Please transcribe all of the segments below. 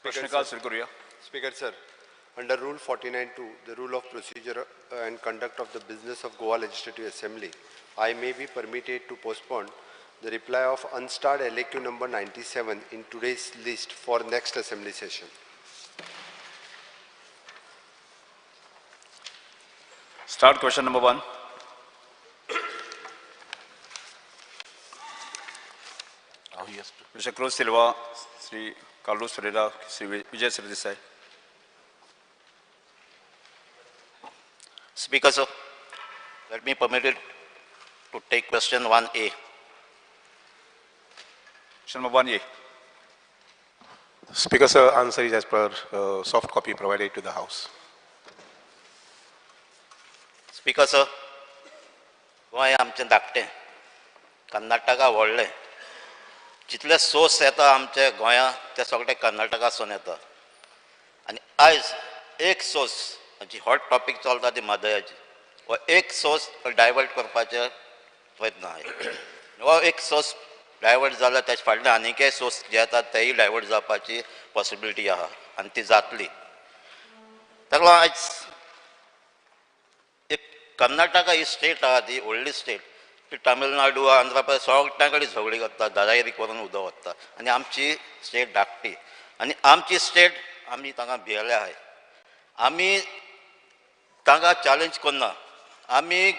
प्रश्नकाल सुरू करूया. Speaker sir, under Rule 49(2), the rule of procedure and conduct of the business of Goa Legislative Assembly, I may be permitted to postpone the reply of unstarred elective number 97 in today's list for next assembly session. Start question number 1. Mr. Cruz Silva, Sri Carlos Ferreira, Sri Vijay Sirdesai. Speaker, sir, let me permit it to take question 1A. Question number 1A. Speaker, sir, answer is as per soft copy provided to the House. Speaker, sir, Goa आमचें धाकटें, कर्नाटका व्हडलें. जितले source येता आमचे गोंया ते सगळे कर्नाटकासून येता. आनी आयज एक सोर्स जी हॉट टॉपिक चलता ती म्हादयाची, हो एक सोर्स डायवर्ट करपाचे प्रयत्न आहात. हो एक सोर्स डायवर्ट जाल्यार तेचे फाटल्यान आनीकय सोर्स जे येतात तेय डायवर्ट जावपाची पॉसिबिलिटी आहा आनी ती जातली. ताका लागून आयज एक कर्नाटका ही स्टेट आहा ती व्हडली स्टेट, ती तामिळनाडू आंध्र प्रदेश सगळ्यां कडेन झगडी करता, दादागिरी करून उदक वता. आनी आमची स्टेट धाकटी आनी आमची स्टेट आमी तांकां भियेले आहाय. आमी तांकां चॅलेंज करना. आमी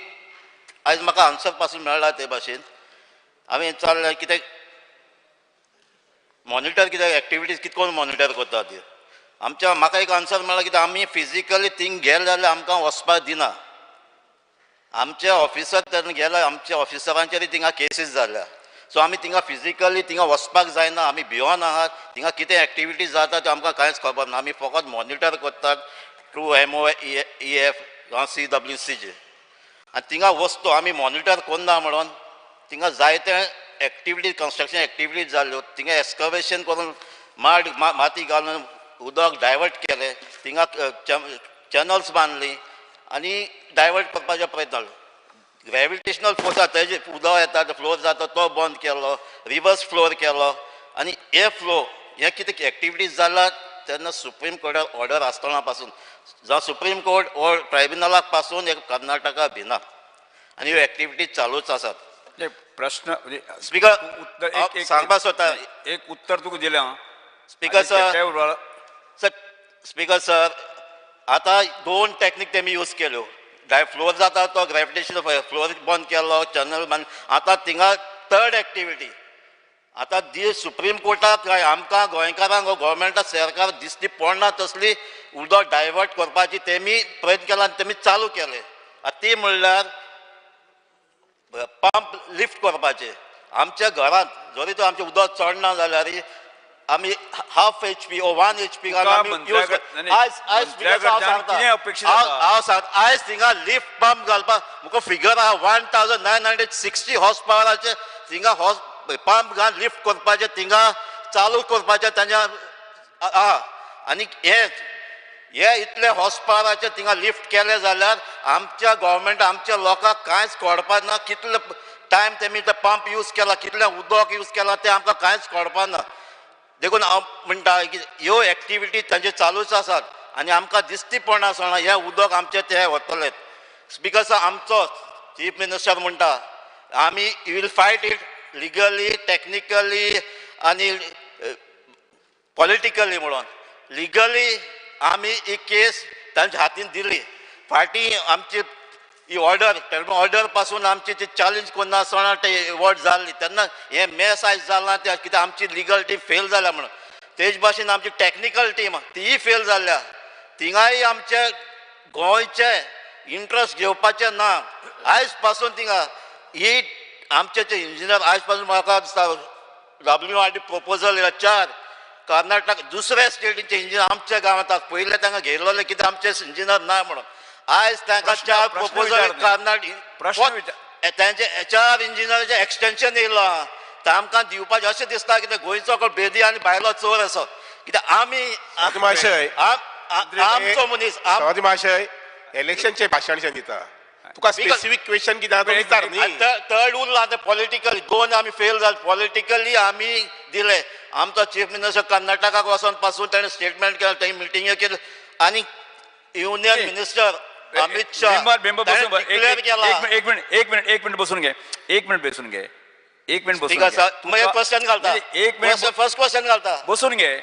आयज म्हाका आन्सर पासून मेळ्ळा ते भाशेन आमी विचारलें कितें मॉनिटर कितें एक्टिविटीज कितें करून मॉनिटर करता ती. आमच्या म्हाका एक आन्सर मेळ्ळा कितें आमी फिजिकली थिंग गेले जाल्यार आमकां वचपाक दिना. आमचे ऑफिसर तेन्ना गेल्या आमच्या ऑफिसरांचेर थिंगा केसीस जाल्या. सो आमी थिंगा फिजिकली थिंगा वचपाक जायना. आमी भिवून आहात. थिंगा कितें एक्टिविटीज जाता त्यो आमकां कांयच खबर ना. आमी फकत मॉनिटर करतात थ्रू MOEF जावं CWCचे. आनी थिंगा वस्तू आमी मॉनिटर करना म्हणून थिंगा जायते एक्टिविटीज कन्स्ट्रक्शन एक्टिविटीज जाल्यो. थिंगा एक्सकवेशन करून माती घालून उदक डायवर्ट केलें. थिंगा चॅनल्स बांदली आनी डायवर्ट करपाचो प्रयत्न जालो. ग्रॅविटेशनल फोर्स आसा तेजे उदक येता फ्लोर जाता तो बंद केलो, रिवर्स फ्लोर केलो. आनी हे फ्लो हे कितें एक्टिविटीज जाला तेन्ना सुप्रीम कोर्टाक ऑर्डर आसतना पासून जावं सुप्रीम कोर्ट ओ ट्रायब्युनलाक पासून एक कर्नाटका भिना आनी ह्यो एक्टिविटीज चालूच आसात. प्रश्न स्पीकर सांगपा सोदता एक उत्तर तुका दिलें. स्पीकर सर, स्पीकर सर, आतां दोन टॅक्नीक तेमी यूज केल्यो. फ्लोर जाता तो ग्रॅविटेशनल फ्लोर बंद केलो, चॅनल बंद. आतां थिंगा थर्ड एक्टिविटी आतां सुप्रीम कोर्टाक आमकां गोंयकारांक गोवोरमेंटाक सरकार दिसती पडना तसली उदक डायवर्ट करपाची तेमी प्रयत्न केला आनी तेमी चालू केले. ती म्हणल्यार पंप लिफ्ट करपाचे. आमच्या घरांत जरी तो आमचें उदक चडना जाल्यार आमी हाफ HP ओ 1 HP आयज थिंगा लिफ्ट पंप घालपाक मुको फिगर आहा 1960 हॉर्स पावराचे थिंगा पंप घाल लिफ्ट करपाचे थिंगा चालू करपाचे तांच्या आहा. आनी हे इतले हॉर्स पावराचे थिंगा लिफ्ट केले जाल्यार आमच्या गोवोरमेंट आमच्या लोकांक कांयच कळपाक ना. कितले टायम तेमी ते पंप यूज केला, कितलें उदक यूज केला ते आमकां कांयच कळपाक ना. देखून हांव म्हणटा की ह्यो एक्टिविटी तांचे चालूच आसात आनी आमकां दिसती पडना आसतना हे उदक आमचे ते वतले. स्पीकर सर, आमचो चीफ मिनिस्टर म्हणटा आमी will fight it legally, technically आनी पॉलिटिकली म्हणून. लिगली आमी ही केस तांच्या हातीन दिली. फाटीं आमची ही ऑर्डर पासून आमची ती चॅलेंज करना आसतना ते वोट जाल्ली तेन्ना हे मेस आयज जालां ते कितें आमची लिगल टीम फेल जाल्या म्हणून. तेच भाशेन आमची टॅक्निकल टीम तीय फेल जाल्या. थिंगाय आमचे गोंयचे इंट्रस्ट घेवपाचे ना. आयज पासून थिंगा ही आमचे ते इंजिनियर आयज पासून म्हाका दिसता WRD प्रपोजल येयला 4 कर्नाटक दुसऱ्या स्टेटीचे इंजिनियर आमच्या गांवांत पयले तांकां घेयलोले कितें आमचे इंजिनियर ना म्हणून. आयज तांकां 4 प्रपोजल कर्नाटक तांचे 4 इंजिनियराचें एक्सटेंशन येयलो. आमकां दिवपाचें अशें दिसता कितें गोंयचो कोण बेदी आनी भायलो चोर असो. कित्याक आमी आमचो मनीस इलेक्शनचे भाशण दिता तुका स्पेसिफिक क्वेश्चन कितें विचार न्ही. थर्ड उरला ते पॉलिटिकली 2 आमी फेल जाले. पॉलिटिकली आमी दिले आमचो चीफ मिनिस्टर कर्नाटकाक वचून पासून ताणें स्टेटमेंट केलें, थंय मिटिंगे केली आणि union minister Amit Shah declare केला. एक मिनिट बसून घे. क्वेश्चन घालता. फर्स्ट क्वेश्चन घालता. बसून घे.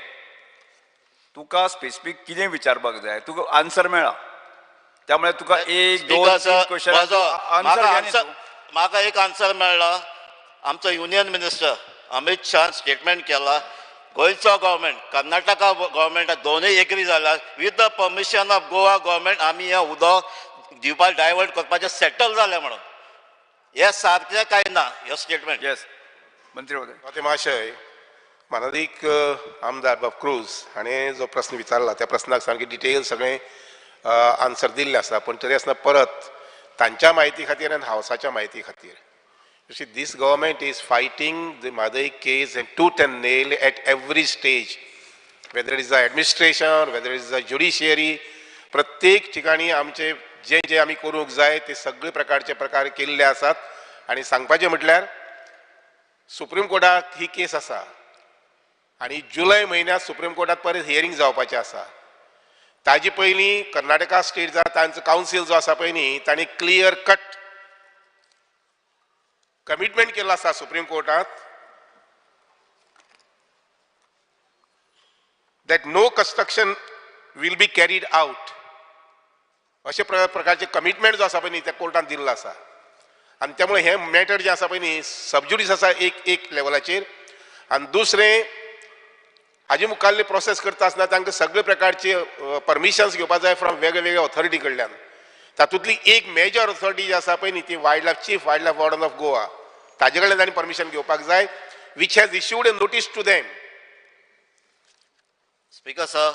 तुका स्पेसिफिक कितें विचारपाक जाय, तुका आन्सर मेळ्ळा, त्यामुळे तुका एक दोन क्वेश्चन म्हाका एक आन्सर मेळ्ळा. आमचो union minister Amit Shah statement केला, गोंयचो गव्हर्मेंट कर्नाटका गव्हर्मेंट दोनूय एग्री जाला, with the permission of Goa government आमी हें उदक दिवपाक डायवर्ट करपाचें सेटल जालें म्हणून. हे सारकें काय ना हे स्टेटमेंट? येस मंत्री महोदय. महाशय, माननीक आमदार बाब क्रूज हाणें जो प्रश्न विचारला त्या प्रश्नाक सारकें डिटेल सगळें आन्सर दिल्लें आसा, पण तरी आसतना परत तांच्या म्हायती खातीर आनी हावसाच्या म्हायती खातीर, this government is fighting the Madai case and tooth and nail at every stage, whether it is the administration, whether it is the judiciary. प्रत्येक ठिकाणी आमचे जे जे आमी करूंक जाय ते सगळे प्रकारचे प्रकार केल्ले आसात. आणि सांगपाचें म्हटल्यार सुप्रीम कोर्टात ही केस आसा आणि जुलय म्हयन्यात सुप्रीम कोर्टात परत हियरिंग जावपाचें आसा. ताजे पयलीं कर्नाटका स्टेट तांचो कावन्सील जो आसा पळय न्ही, तांणी क्लियर कट कमिटमेंट केला आसा सुप्रीम कोर्टात that no construction will be carried out. अशे प्रकारचे कमिटमेंट जो आसा पळय न्ही त्या कोर्टान दिल्लो आसा. आणि त्यामुळे हे मॅटर जे आसा पळय न्ही सबज्युडिस आसा एक लेवलाचेर. आणि दुसरें हाजे मुखाल्ली प्रोसेस करता आसतना तांकां सगळे प्रकारचे परमिशन्स घेवपाक जाय फ्रॉम वेगळे ऑथॉरिटी कडल्यान. तातूंतली एक मेजर ऑथॉरिटी जी आसा पळय न्ही ती chief wildlife warden of Goa, ताजे कडल्यान तांणी परमिशन घेवपाक जाय, which has issued a notice to them. Speaker sir,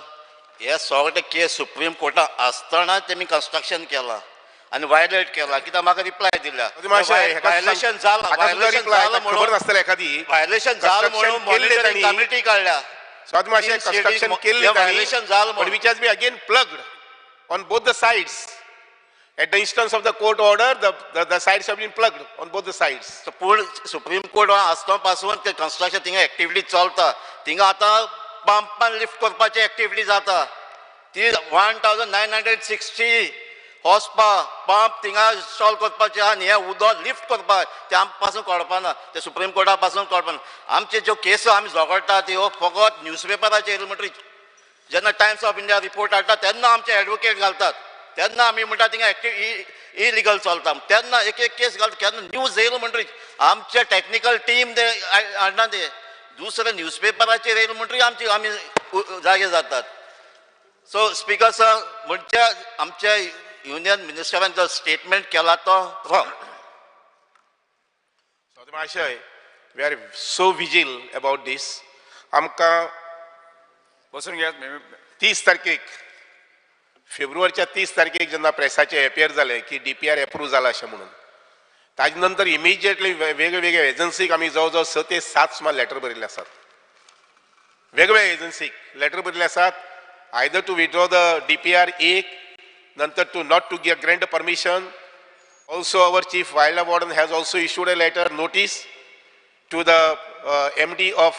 हे सगळे केस सुप्रीम कोर्टात आसतना तेमी कन्स्ट्रक्शन केला आणि वायलेट केला, कित्याक म्हाका रिप्लाय दिल्या वायलेशन जाला खबर नासतलें एखादी वायलेशन जालें म्हणून मॉनिटरिंग कमिटी काडल्या. कन्स्ट्रक्शन केल्लें वायलेशन जालें but which has been again plugged on both the sides. At the instance of the court order, the sides have been plugged on both the sides. पूण supreme court आसतना पासून ते construction थिंगा activity चलता. थिंगा आतां पंपान lift करपाची activity जाता. ती 1960 हॉर्स पंप थिंगा इन्स्टॉल करपाचे आनी हे उदक लिफ्ट करपाक ते आमचे पासून कळपाना, ते सुप्रीम कोर्टा पासून कळपाना. आमचे ज्यो केस आमी झगडटा त्यो फकत न्यूजपेपराचेर येयल्यो म्हणटरी जेन्ना टायम्स ऑफ इंडिया रिपोर्ट हाडटा तेन्ना आमचे एडवोकेट घालतात, तेन्ना आमी म्हणटा थिंगा इलिगल चलता, तेन्ना एक केस घालता. केन्ना न्यूज येयलो म्हणटरी आमचे टॅक्निकल टीम ते हाडना, ते दुसरे न्यूजपेपराचेर येयलो म्हणटरी आमी जागे जातात. सो स्पीकर सर, म्हणजे आमच्या युनियन मिनिस्टरान जो स्टेटमेंट केला तो रॉंग. महाशय, we are so vigil about this. आमकां बसून घ्या. 30 तारखेक फेब्रुवारीच्या 30 तारखेक जेन्ना प्रेसाचे एपियर जालें की DPR एप्रूव जाला अशें म्हणून, ताजे नंतर इमिजिएटली वेगवेगळ्या एजन्सीक आमी जवळ जवळ 6 ते 7 सुमार लेटर बरयल्ले आसात. वेगवेगळ्या एजन्सीक लेटर बरयल्ले आसात, either to withdraw the DPR 1, नंतर to not to give grant permission. Also our chief wildlife warden has also issued a letter notice to the MD of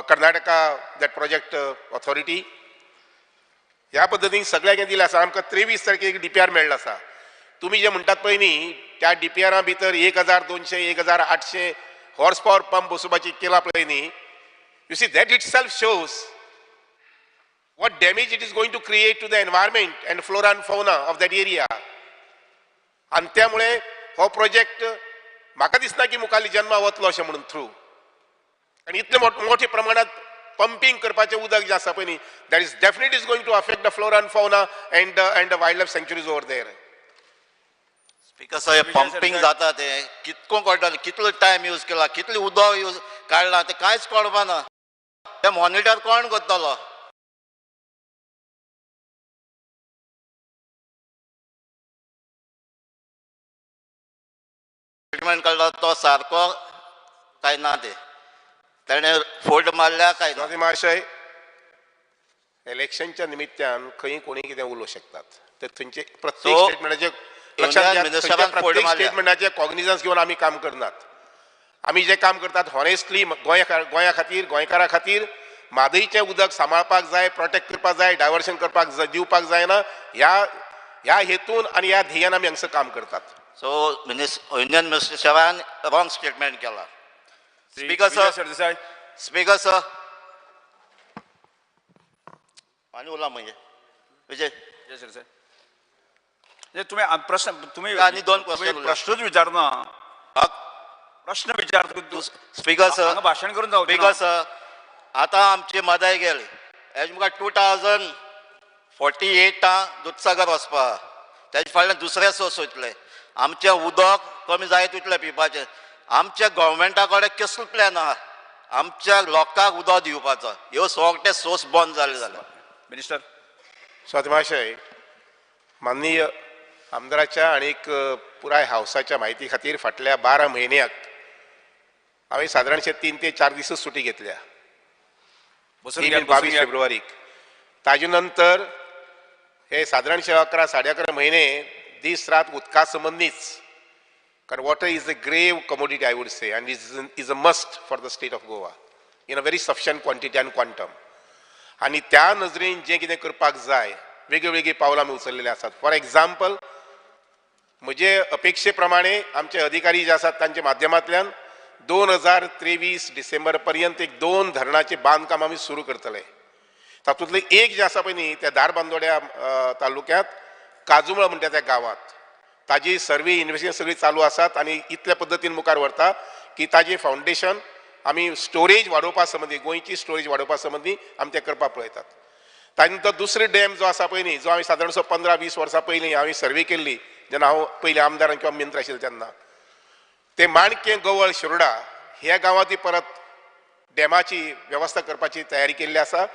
Karnataka that project authority. ह्या पद्दतीन सगळ्यांक दिलें आसा. आमकां 23 तारखेक DPR मेळ्ळो आसा. तुमी जे म्हणटात पळय न्ही त्या DPR भितर 1200 1800 हॉर्स पॉवर पंप बसोवपाची केला पळय न्ही, you see that it self shows what damage it is going to create to the environment and flora and fauna of that area. आणि त्यामुळे हो प्रोजेक्ट म्हाका दिसना की मुखाल्ली जन्मा वतलो अशें म्हणून थ्रू. आणि इतले मोठे प्रमाणात पंपिंग करपाचें उदक जें आसा पळय न्ही, that is definitely is going to affect the flora and fauna and the wildlife sanctuaries over there. Speaker साहेब, पंपिंग जाता ते कितको कळटलें, कितलो टायम यूज केला, कितले उदक यूज काडला ते कांयच कळपाना. ते मॉनिटर कोण करतलो? स्टेटमेंट काढला तो सारको काय ना, ते त्याने फोल्ड मारल्या काय ना. महाशय, इलेक्शनच्या निमित्तान खंय कोणी कितें उलोवंक शकतात. तर थंयचे प्रत्येक स्टेटमेंटाचे लक्षात घ्या, प्रत्येक स्टेटमेंटाचे कॉग्निजन्स घेवन आमी काम करनात. आमी जे काम करतात हॉनेस्टली गोंया खातीर गोंयकारा खातीर म्हादईचें उदक सांबाळपाक जाय, प्रोटेक्ट करपाक जाय, डायवर्शन करपाक दिवपाक जायना ह्या हेतून आनी ह्या ध्येयान आमी हांगसर काम करतात. सो युनियन मिनिस्टरान रॉंग स्टेटमेंट केला. स्पीकर विजय सर, सरदेसाय. स्पीकर सर, आनी उरला म्हणजे विजय विजय सरदेसाय. तुम्ही प्रश्न तुम्ही आनी दोन प्रश्न प्रश्नच विचारना. प्रश्न विचारता स्पीकर सर, भाषण करून जाऊ. स्पीकर सर, आता आमची मदाय गेली हेज मुखार 2048 दुधसागर वचपा तेजे फाटल्यान दुसरे सोर्स वयतले. आमचें उदक कमी जायत वयतलें पिवपाचें. आमच्या गव्हर्मेंटा कडेन कसलो प्लॅन आहा आमच्या लोकांक उदक दिवपाचो? ह्यो सगळे सोर्स बंद जाले जाल्यार. मिनिस्टर. स्वातमाशय, माननीय आमदाराच्या आणि पुराय हावसाच्या म्हायती खातीर फाटल्या 12 म्हयन्याक हांवें सादारणशे 3 ते 4 दीसच सुटी घेतल्या. 22 फेब्रुवारीक. ताजे नंतर हे सादारणशे 11 साडे 11 म्हयने दीस रात उदका संबंदीच. कारण water is a grave commodity I would say and is a must for the state of Goa in a very sufficient quantity and quantum. आनी त्या नजरेन जें कितें करपाक जाय वेगळी वेगळी पावलां आमी उचललेली आसात. फॉर एग्जाम्पल म्हजे अपेक्षे प्रमाणे आमचे अधिकारी जे आसात तांच्या माध्यमांतल्यान 2023 डिसेंबर पर्यंत 2 धरणाचें बांदकाम आमी सुरू करतले. तातूंतले एक जे आसा पळय न्ही त्या धारबांदोड्या तालुक्यांत काजुमळ म्हणटा त्या गांवांत ताजी सर्वे इन्व्हेस्टिगेशन सगळी चालू आसात आनी इतल्या पद्दतीन मुखार व्हरता की ताजें फावंडेशन आमी स्टोरेज वाडोवपा संबंदी गोंयची स्टोरेज वाडोवपा संबंदी आमी तें करपाक पळयतात. ताजे नंतर दुसरो डॅम जो आसा पळय न्ही जो हांवें सादारणसो 15-20 वर्सां पयलीं हांवें सर्वे केल्ली जेन्ना हांव पयलीं आमदार किंवा मंत्री आशिल्लो तेन्ना ते माणके गवळ शिरोडा ह्या गांवांतूय परत डॅमाची वेवस्था करपाची तयारी केल्ली आसा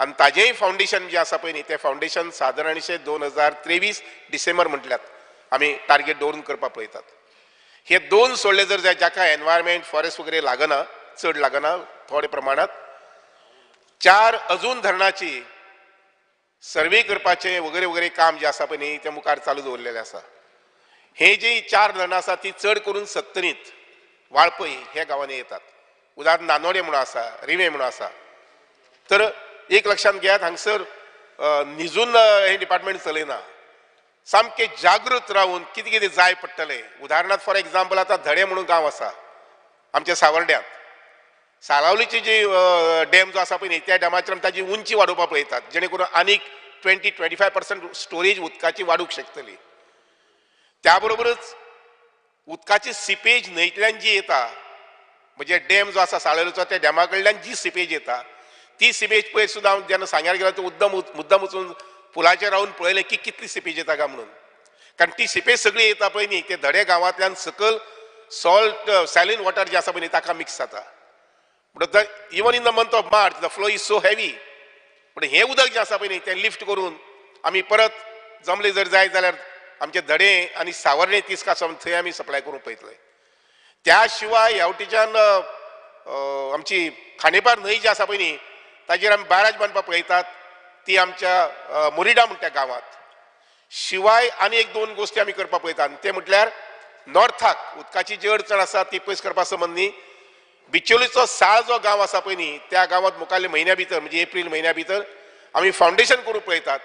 आनी ताजेंय फावंडेशन जें आसा पळय न्ही तें फावंडेशन सादारणशे 2023 डिसेंबर म्हटल्यात आमी टार्गेट दवरून करपाक पळयतात. हे 2 सोडले जर जाय जाका एनवायरमेंट फॉरेस्ट वगैरे लागना चड लागना थोडे प्रमाणात 4 अजून धरणाची सर्वे करपाचें वगैरे वगैरे काम जे आसा पळय न्ही तें मुखार चालू दवरलेलें आसा. हे जी 4 धरणां आसा ती चड करून सत्तरीत वाळपय ह्या गांवांनी येतात. उदाहरण नानोडे म्हणून आसा, रिवे म्हणून आसा. तर एक लक्षात घेयात हांगसर न्हिजून हे डिपार्टमेंट चलयना. सामके जागृत रावन कितें कितें जाय पडटलें. उदाहरणार्थ फॉर एग्जाम्पल आतां धडे म्हणून गांव आसा आमच्या सावर्ड्यांत. सालावलीची जी डॅम जो आसा पळय न्ही त्या डॅमाचेर ताजी उंची वाडोवपाक पळयतात जेणे करून आनीक 20-25% स्टोरेज उदकाची वाडूंक शकतली. त्या बरोबरच उदकाची सिपेज न्हंयतल्यान जी येता म्हणजे डॅम जो आसा साळेरूचो त्या डॅमा कडल्यान जी सिपेज येता ती सिपेज पळय सुद्दां हांव जेन्ना सांग्यार गेलो तो मुद्दम वचून पुलाचेर रावन पळयलें की कितली सिपेज येता काय म्हणून. कारण ती सिपेज सगळी येता पळय न्ही ते धडे गांवांतल्यान सकल सॉल्ट सॅलिन वॉटर जे आसा पळय न्ही ताका मिक्स जाता. Even in the month of March the flow is so heavy. पण हे उदक जे आसा पळय न्ही तें लिफ्ट करून आमी परत जमले जर जाय जाल्यार आमचे धडे आनी सावर्डे तिस्कासावन थंय आमी सप्लाय करूंक पळयतले. त्या शिवाय ह्यावटेच्यान आमची खांडेपार न्हंय जी आसा पळय न्ही ताजेर आमी बाराज बांदपाक पळयतात ती आमच्या मोरिडा म्हणटा गांवांत. शिवाय आनी एक 2 गोश्टी आमी करपाक पळयतात ते म्हटल्यार नॉर्थाक उदकाची जी अडचण आसा ती पयस करपा संबंदी बिचोलीचो साळ जो गांव आसा पळय न्ही त्या गांवांत मुखारल्या म्हयन्या भितर म्हणजे एप्रील म्हयन्या भितर आमी फावंडेशन करूंक पळयतात.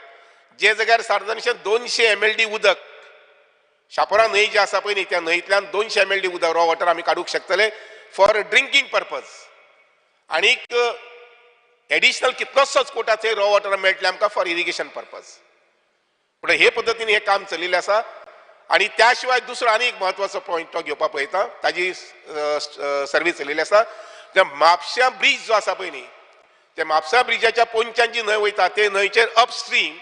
जे जाग्यार सादारणशे 200 MLD उदक शापोरा न्हंय जी आसा पळय न्ही त्या न्हंयतल्यान 200 MLD उदक रॉ वॉटर आमी काडूंक शकतले फॉर ड्रिंकींग पर्पज. आनीक एडिशनल कितलोसोच कोटा थंय रॉ वॉटर मेळटलें आमकां फॉर इरिगेशन पर्पज. पूण हे पद्दतीन हे काम चलिल्लें आसा. आनी त्या शिवाय दुसरो आनी एक म्हत्वाचो पॉयंट तो घेवपाक पळयता ताजी सर्वे चलिल्ली आसा. त्या म्हापश्यां ब्रीज जो आसा पळय न्ही त्या म्हापसा ब्रिजाच्या पोंदच्यान जी न्हंय वयता ते न्हंयचेर अपस्ट्रीम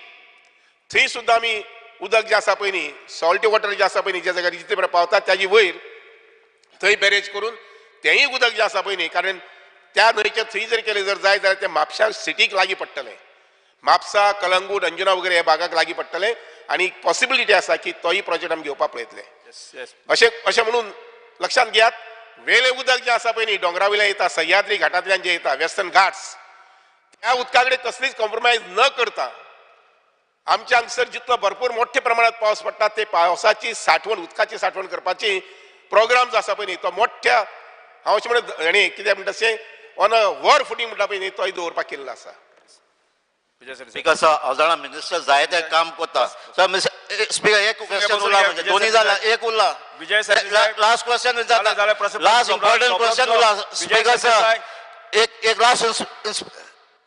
थंय सुद्दां आमी उदक जे आसा पळय न्ही सॉल्टी वॉटर जे आसा पळय न्ही ज्या जाग्यार जितले पर्यंत पावता त्याची वयर थंय बॅरेज करून तेंय उदक जे आसा पळय न्ही कारण त्या न्हंयचेर थंय जर केलें जर जाय जाल्यार तें म्हापश्या सिटीक लागीं पडटलें. म्हापसा कलंगूट अंजुना वगैरे ह्या भागाक लागीं पडटलें आनी पॉसिबिलिटी आसा की तोय प्रोजेक्ट आमी घेवपाक पळयतले. अशें म्हणून लक्षात घेयात वेले उदक जे आसा पळय न्ही डोंगरा वयल्यान येता सह्याद्री घाटांतल्यान जे येता वेस्टर्न घाट्स त्या उदका कडेन कसलीच कॉम्प्रोमायज न करता आमच्या हांगसर जितलो भरपूर मोठ्या प्रमाणात पावस पडटा ते पावसाची साठवण उदकाची साठवण करपाची प्रोग्राम जो आसा पळय न्ही तो मोठ्या हांव अशें म्हणटा आनी कितें म्हणटा तशें ऑन अ वर फुटींग म्हणटा पळय न्ही तोय दवरपाक केल्लो आसा. स्पीकर सर हांव जाणा मिनिस्टर जायते काम करता सर. स्पीकर एक क्वेश्चन उरला म्हणजे दोन्ही जाला एक उरला. विजय सर लास्ट क्वेश्चन जाता लास्ट इम्पॉर्टंट क्वेश्चन उरला स्पीकर सर. एक last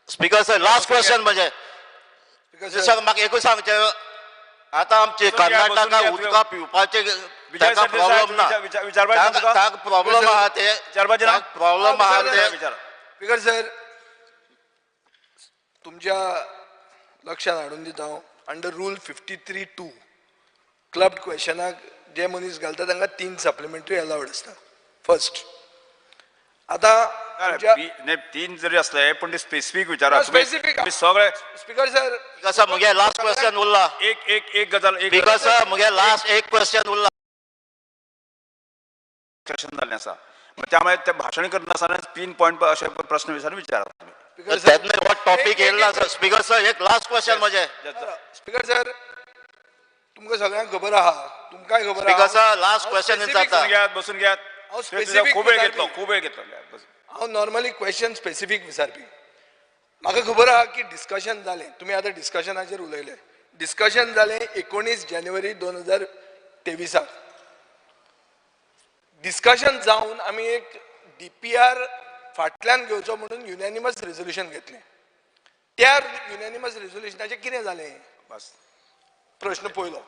speaker sir last question म्हणजे सर म्हाका एकूच सांगचें आता आमचे कर्नाटका उदका पिवपाचे ताका प्रॉब्लेम ना ताका प्रॉब्लेम आहा ते प्रॉब्लेम आहा ते स्पीकर सर तुमच्या लक्षात हाडून दिता हांव अंडर रूल 53(2) क्लब क्वेश्चनाक जे मनीस घालता तांकां 3 सप्लिमेंटरी अलाउड आसता. फर्स्ट आता 3 जरी असले पण ते स्पेसिफिक विचारा स्पेसिफिक सगळे. स्पीकर सर कसं मुगे लास्ट क्वेश्चन उरला एक गजाल एक स्पीकर सर मुगे लास्ट एक क्वेश्चन उरला सेशन जाल्लें आसा त्यामुळे ते भाशण करनासतना 3 पॉयंट असे प्रश्न विचारा. त्यातनं टॉपिक येयला सर. स्पीकर सर एक लास्ट क्वेश्चन म्हणजे स्पीकर सर तुमकां सगळ्यांक खबर आहा तुमकांय खबर स्पीकर आहा सर लास्ट क्वेश्चन जाता बसून घेयात हांव स्पेसिफिक खूब वेळ घेतलो हांव नॉर्मली क्वेश्चन स्पेसिफिक विचारपी. म्हाका खबर आहा की डिस्कशन जालें तुमी आतां डिस्कशनाचेर उलयले. डिस्कशन जालें 19 जानेवारी 2023. डिस्कशन जावन आमी एक DPR फाटल्यान घेवचो म्हणून युनॅनिमस रेझोल्युशन घेतलें. त्या युनॅनिमस रेझोल्युशनाचें कितें जालें बस. प्रश्न पयलो.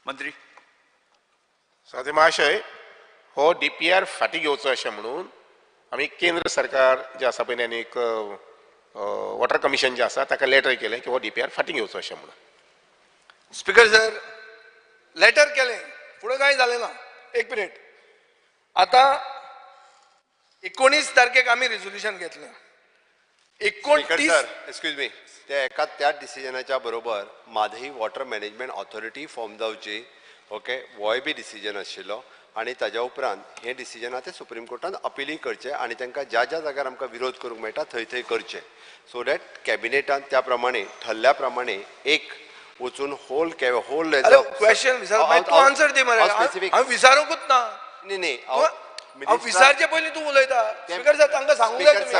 मंत्री स्वाती महाशय हो DPR फाटी घेवचो अशें म्हणून आमी केंद्र सरकार जे आसा पळय आनी एक वॉटर कमिशन जे आसा ताका लेटर केलें की हो DPR फाटी घेवचो अशें म्हणून. स्पीकर सर लेटर केलें फुडें कांय जालें ना. एक मिनिट आता 19 तारखेक आमी रेझोल्युशन घेतलें. 29 एक्सक्यूज मी त्या डिसिजनाच्या बरोबर Mhadei water management authority form जावची. ओके होय बी डिसिजन आशिल्लो आनी ताज्या उपरांत हे डिसिजन आतां सुप्रीम कोर्टान अपिलींग करचें आनी तांकां ज्या ज्या जाग्यार आमकां विरोध करूंक मेळटा थंय थंय करचें सो दॅट कॅबिनेटान त्या प्रमाणे ठरल्या प्रमाणे एक वचून होल क्वेश्चन विचार तूं आन्सर दी मरे. हांव विचारूंकूच ना. न्ही हांव विचारचे पयलीं तूं उलयता. स्पीकर सर तांकां सांगूंक जाय तुमी.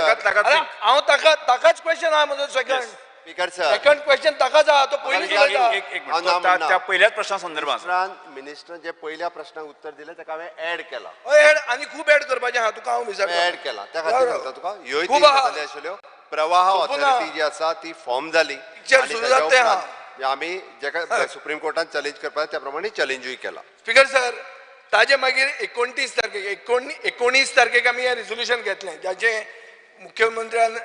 हांव ताकाच क्वेश्चन आहा म्हजो स्पीकर सर सेकंड क्वेश्चन ताकाच आहा तो पयलींच उलयता. त्या पहिल्याच प्रश्ना संदर्भात मिनिस्टर जे पयल्या प्रश्नाक उत्तर दिलें ताका हांवें एड केला. एड आनी खूब एड करपाचें आहा तुका हांव विचारता. एड केला त्या खातीर सांगता तुका ह्योय तीन गजाली आशिल्ल्यो. प्रवाह ऑथॉरिटी जी आसा ती फॉर्म जाली आमी जेका सुप्रीम कोर्टान चॅलेंज करपाक त्या प्रमाणे चॅलेंजूय केला. स्पीकर सर ताजे मागीर 19 तारखेक आमी हें रिझोल्युशन घेतलें ज्याचें मुख्यमंत्र्यान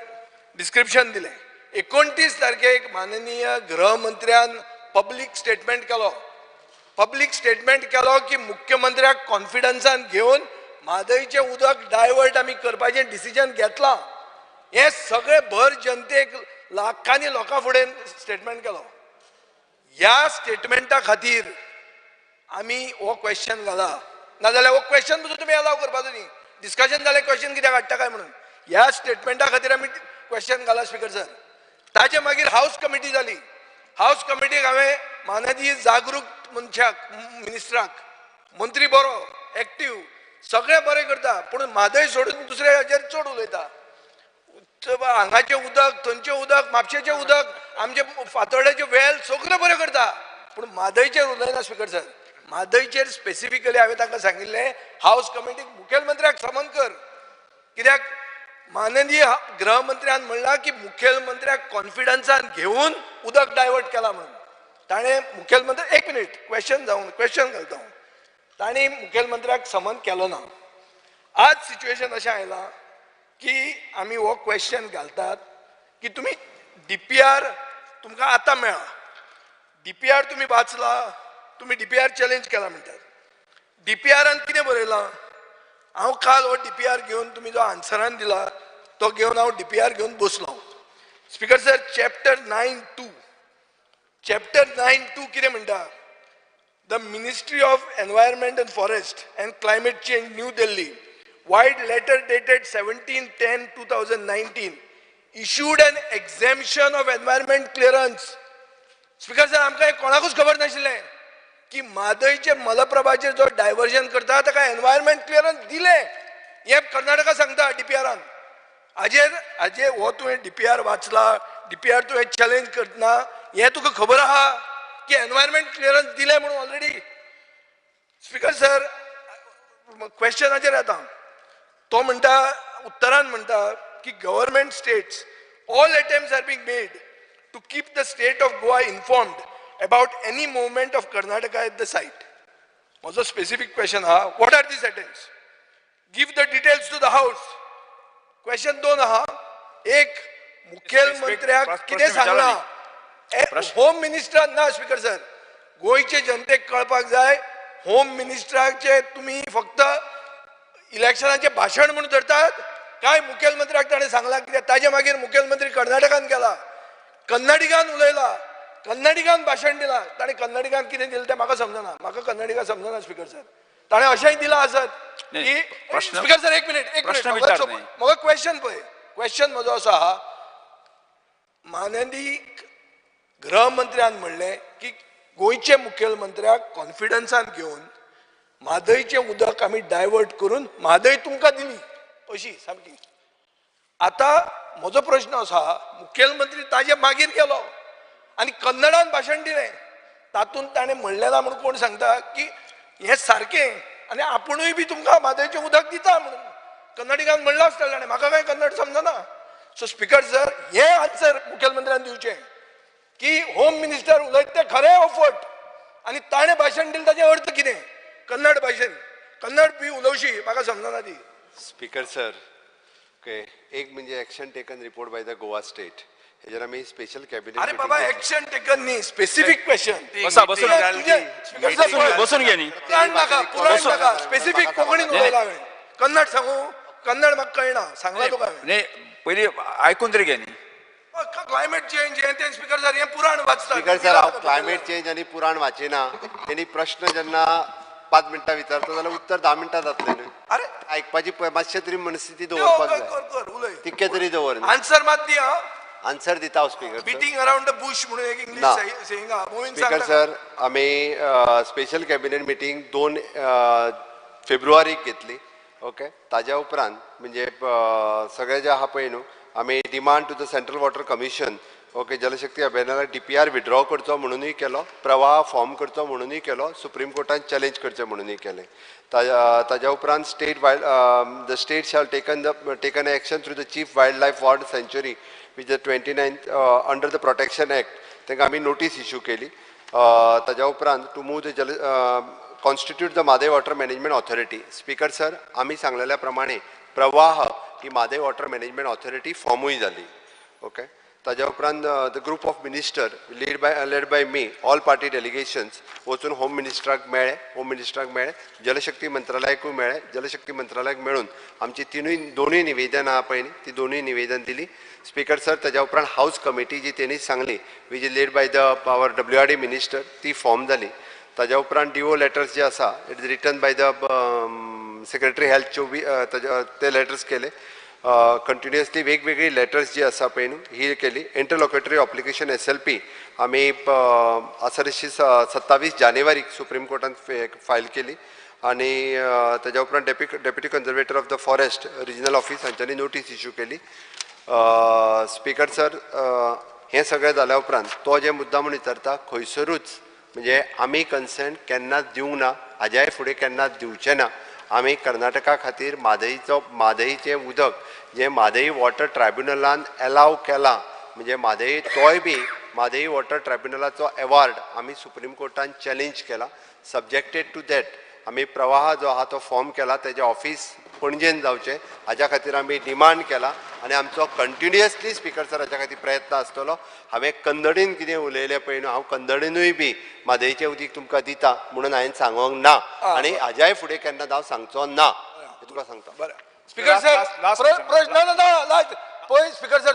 डिस्क्रिप्शन दिलें. 29 तारखेक माननीय गृहमंत्र्यान पब्लीक स्टेटमेंट केलो की मुख्यमंत्र्याक कॉन्फिडन्सान घेवन म्हादईचें उदक डायवर्ट आमी करपाचें डिसिजन घेतलां. हें सगळें भर जनतेक लाखांनी लोकां फुडें स्टेटमेंट केलो. ह्या स्टेटमेंटा खातीर आमी हो क्वेश्चन घाला नाजाल्यार हो क्वेश्चन पसून तुमी अलाव करपाचो न्ही. डिस्कशन जालें क्वेश्चन कित्याक हाडटा काय म्हणून ह्या स्टेटमेंटा खातीर आमी क्वेश्चन घाला. स्पीकर सर ताचे मागीर हाऊस कमिटी जाली. हाऊस कमिटीक हांवें माननीय जागरूक मनशाक मिनिस्टराक मंत्री बरो एक्टीव सगळें बरें करता पूण म्हादय सोडून दुसऱ्या हाचेर चड उलयता. हांगाचें उदक थंयचें उदक म्हापशेचें उदक आमचे फातोड्याचे वेल सगळें बरें करता पूण म्हादयचेर उलयना. स्पीकर सर म्हादयचेर स्पेसिफिकली हांवें तांकां सांगिल्लें हाऊस कमिटीक मुखेलमंत्र्याक समन कर कित्याक माननीय गृहमंत्र्यान म्हणलां की मुखेलमंत्र्याक कॉन्फिडन्सान घेवन उदक डायवर्ट केला म्हणून. ताणें मुखेलमंत्री एक मिनीट क्वेश्चन घालता हांव. तांणी मुखेलमंत्र्याक समन केलो ना. आज सिच्युएशन अशें आयलां की आमी हो क्वेश्चन घालतात की तुमी DPR तुमकां आतां मेळ्ळा. DPR तुमी वाचला तुमी DPR चॅलेंज केला म्हणटात. DPRान कितें बरयलां हांव काल हो DPR घेवन तुमी जो आन्सरान दिला तो घेवन हांव DPR घेवन बसलो. स्पीकर सर चॅप्टर 9(2) कितें म्हणटा the ministry of environment and forest and climate change new Delhi wide letter dated 17/10/2019 issued an exemption of environment clearance. Speaker sir आमकां हे कोणाकूच खबर नाशिल्लें की म्हादयचे मलप्रभाचेर जो डायवर्जन करता ताका एनवायरमेंट क्लियरन्स दिलें हे कर्नाटका सांगता डीपीआरान हाजेर हो तुवें डीपीआर वाचला, डीपीआर तुवें चॅलेंज करतना हे तुका खबर आहा की एनवायरमेंट क्लियरन्स दिले म्हणून ऑलरेडी. स्पीकर सर क्वेश्चनाचेर येता. तो म्हणटा उत्तरान म्हणटा की government states all attempts are being made to keep the state of Goa informed about any movement of Karnataka at the site. म्हजो स्पेसिफीक क्वेश्चन आहा, what are these attempts? Give the details to the house. Question 2 आहा, एक मुखेलमंत्र्याक कितें सांगला home मिनिस्टरान ना. Speaker sir गोंयचे जनतेक कळपाक जाय, होम मिनिस्टराचे तुम्ही फक्त इलेक्शनाचे भाषण म्हणून धरतात काय मुखेलमंत्र्याक ताणें सांगला कित्याक ताजे मागीर मुखेलमंत्री कर्नाटकान गेला, कन्नडिगान उलयला, कन्नडिगान भाशण दिला. ताणें कन्नडिगान कितें दिलें तें म्हाका समजना, म्हाका कन्नडिगा समजना. स्पीकर सर ताणें अशेंय दिला आसत की स्पीकर सर एक मिनिट म्हाका क्वेश्चन पळय. क्वेश्चन म्हजो असो आहा, माननीय गृहमंत्र्यान म्हणलें की गोंयचे मुखेलमंत्र्याक कॉन्फिडन्सान घेवन म्हादयचें उदक आमी डायवर्ट करून म्हादय तुमकां दिली अशी सामकी. आतां म्हजो प्रश्न असो आहा, मुखेलमंत्री ताजे मागीर गेलो आनी कन्नडान भाशण दिलें, तातूंत ताणें म्हणलेला म्हणून कोण सांगता की हें सारकें आनी आपुणूय बी तुमकां म्हादयचें उदक दिता म्हणून. कन्नडिगान म्हणला आसतलें ताणें, म्हाका कांय कन्नड समजना. सो स्पीकर सर हे आन्सर मुखेलमंत्र्यान दिवचें की होम मिनिस्टर उलयता ते खरें ऑफट आनी ताणें भाशण दिलें ताचें अर्थ कितें. कन्नड भाशेन कन्नड बी उलोवशी म्हाका समजना ती. स्पीकर सर ओके, एक म्हणजे action taken report by the Goa state, हेजेर आमी स्पेशल कॅबिनेट. अरे बाबा ऍक्शन टेकन न्ही, स्पेसिफिक क्वेश्चन. बसून घे न्ही. पुराण नाका स्पेसिफिक कोंकणीन उलयला हांवें. कन्नड सांगू, कन्नड म्हाका कळना, सांगला तुका हांवें. नाही पयली आयकून तरी घे न्ही. क्लायमेट चेंज हे ते स्पीकर सर हे पुराण वाचता. स्पीकर सर हांव क्लायमेट चेंज आनी पुराण वाचिना. तेणी प्रश्न जेन्ना 5 मिनटां विचारता जाल्यार उत्तर 10 मिनटां जातलें न्हू. अरे आयकपाची मातशें तरी मनस्थिती दवरपाक जाय, कर उलय. तितकें तरी दवर. आन्सर मात दी. हा आन्सर दिता हांव speaker. Beating around the Bush म्हणून एक इंग्लिश सेयिंग हा. मोवीन स्पीकर सर आमी स्पेशल कॅबिनेट मिटींग 2 फेब्रुवारीक घेतली. ओके, ताज्या उपरांत म्हणजे सगळे जे आहा पळय न्हू, आमी demand to the central water commission okay जलशक्ती अभियानाला डीपीआर विड्रॉ करचो म्हणूनय केलो, प्रवाह फॉर्म करचो म्हणूनय केलो, सुप्रीम कोर्टान चॅलेंज करचें म्हणूनय केलें. ताज्या उपरांत the state shall taken action through the chief wildlife ward सँच्युरी which the 29th under the protection act, तांकां आमी नोटीस इश्यू केली. ताज्या उपरांत to move the constitute the Mhadei water management authority. Speaker sir आमी सांगलेल्या प्रमाणे प्रवाह ही म्हादय वॉटर मॅनेजमेंट ऑथॉरिटी फॉर्मूय जाली. ओके, ताज्या उपरांत the group of minister led by me, all party delegations वचून होम मिनिस्टराक मेळ्ळे, जलशक्ती मंत्रालयाकूय मेळ्ळे. जलशक्ती मंत्रालयाक मेळून आमची दोनूय निवेदनां आहा पळय न्ही, ती दोनूय निवेदन दिली. स्पीकर सर ताज्या उपरांत हाऊस कमिटी जी तेणी सांगली which is led by the our WRD minister, ती फॉर्म जाली. ताज्या उपरांत DO लेटर्स जे आसा it is written by the secretary health ते लेटर्स केले. कंटिन्युअसली वेगवेगळी लेटर्स जी आसा पळय न्हू ही केली. इंटरलॉक्युटरी एप्लिकेशन SLP आमी आसा तशी 27 जानेवारीक सुप्रीम कोर्टान फायल केली. आनी ताज्या उपरांत deputy conservator of the forest regional office हांच्यांनी नोटीस इश्यू केली. स्पीकर सर हें सगळें जाल्या उपरांत तो जे मुद्दा म्हणून विचारता खंयसरूच म्हणजे आमी कन्सेंट केन्नाच दिवंक ना, हाज्याय फुडें केन्नाच दिवचें ना. आमी कर्नाटका खातीर म्हादयचें उदक जें म्हादय वॉटर ट्रायब्युनलान एलाव केलां म्हणजे म्हादय तोय बी म्हादय वॉटर ट्रायब्युनलाचो अवॉर्ड आमी सुप्रीम कोर्टान चॅलेंज केला. सबजेक्टेड टू दॅट आमी प्रवाह जो आहा तो फॉर्म केला, तेजें ऑफिस पणजेन जावचें हाज्या खातीर आमी डिमांड केला. आनी आमचो कंटिन्युअसली स्पीकर सर हाज्या खातीर प्रयत्न आसतलो. हांवें कन्नडीन कितें उलयलें पळय न्हू, हांव कन्नडीनूय बी म्हादयचें उदीक तुमकां दिता म्हणून हांवें सांगोंक ना आनी हाज्याय फुडें केन्ना हांव सांगचो ना हें तुका सांगता. बरें स्पीकर सर प्रश्न ना पळय स्पीकर सर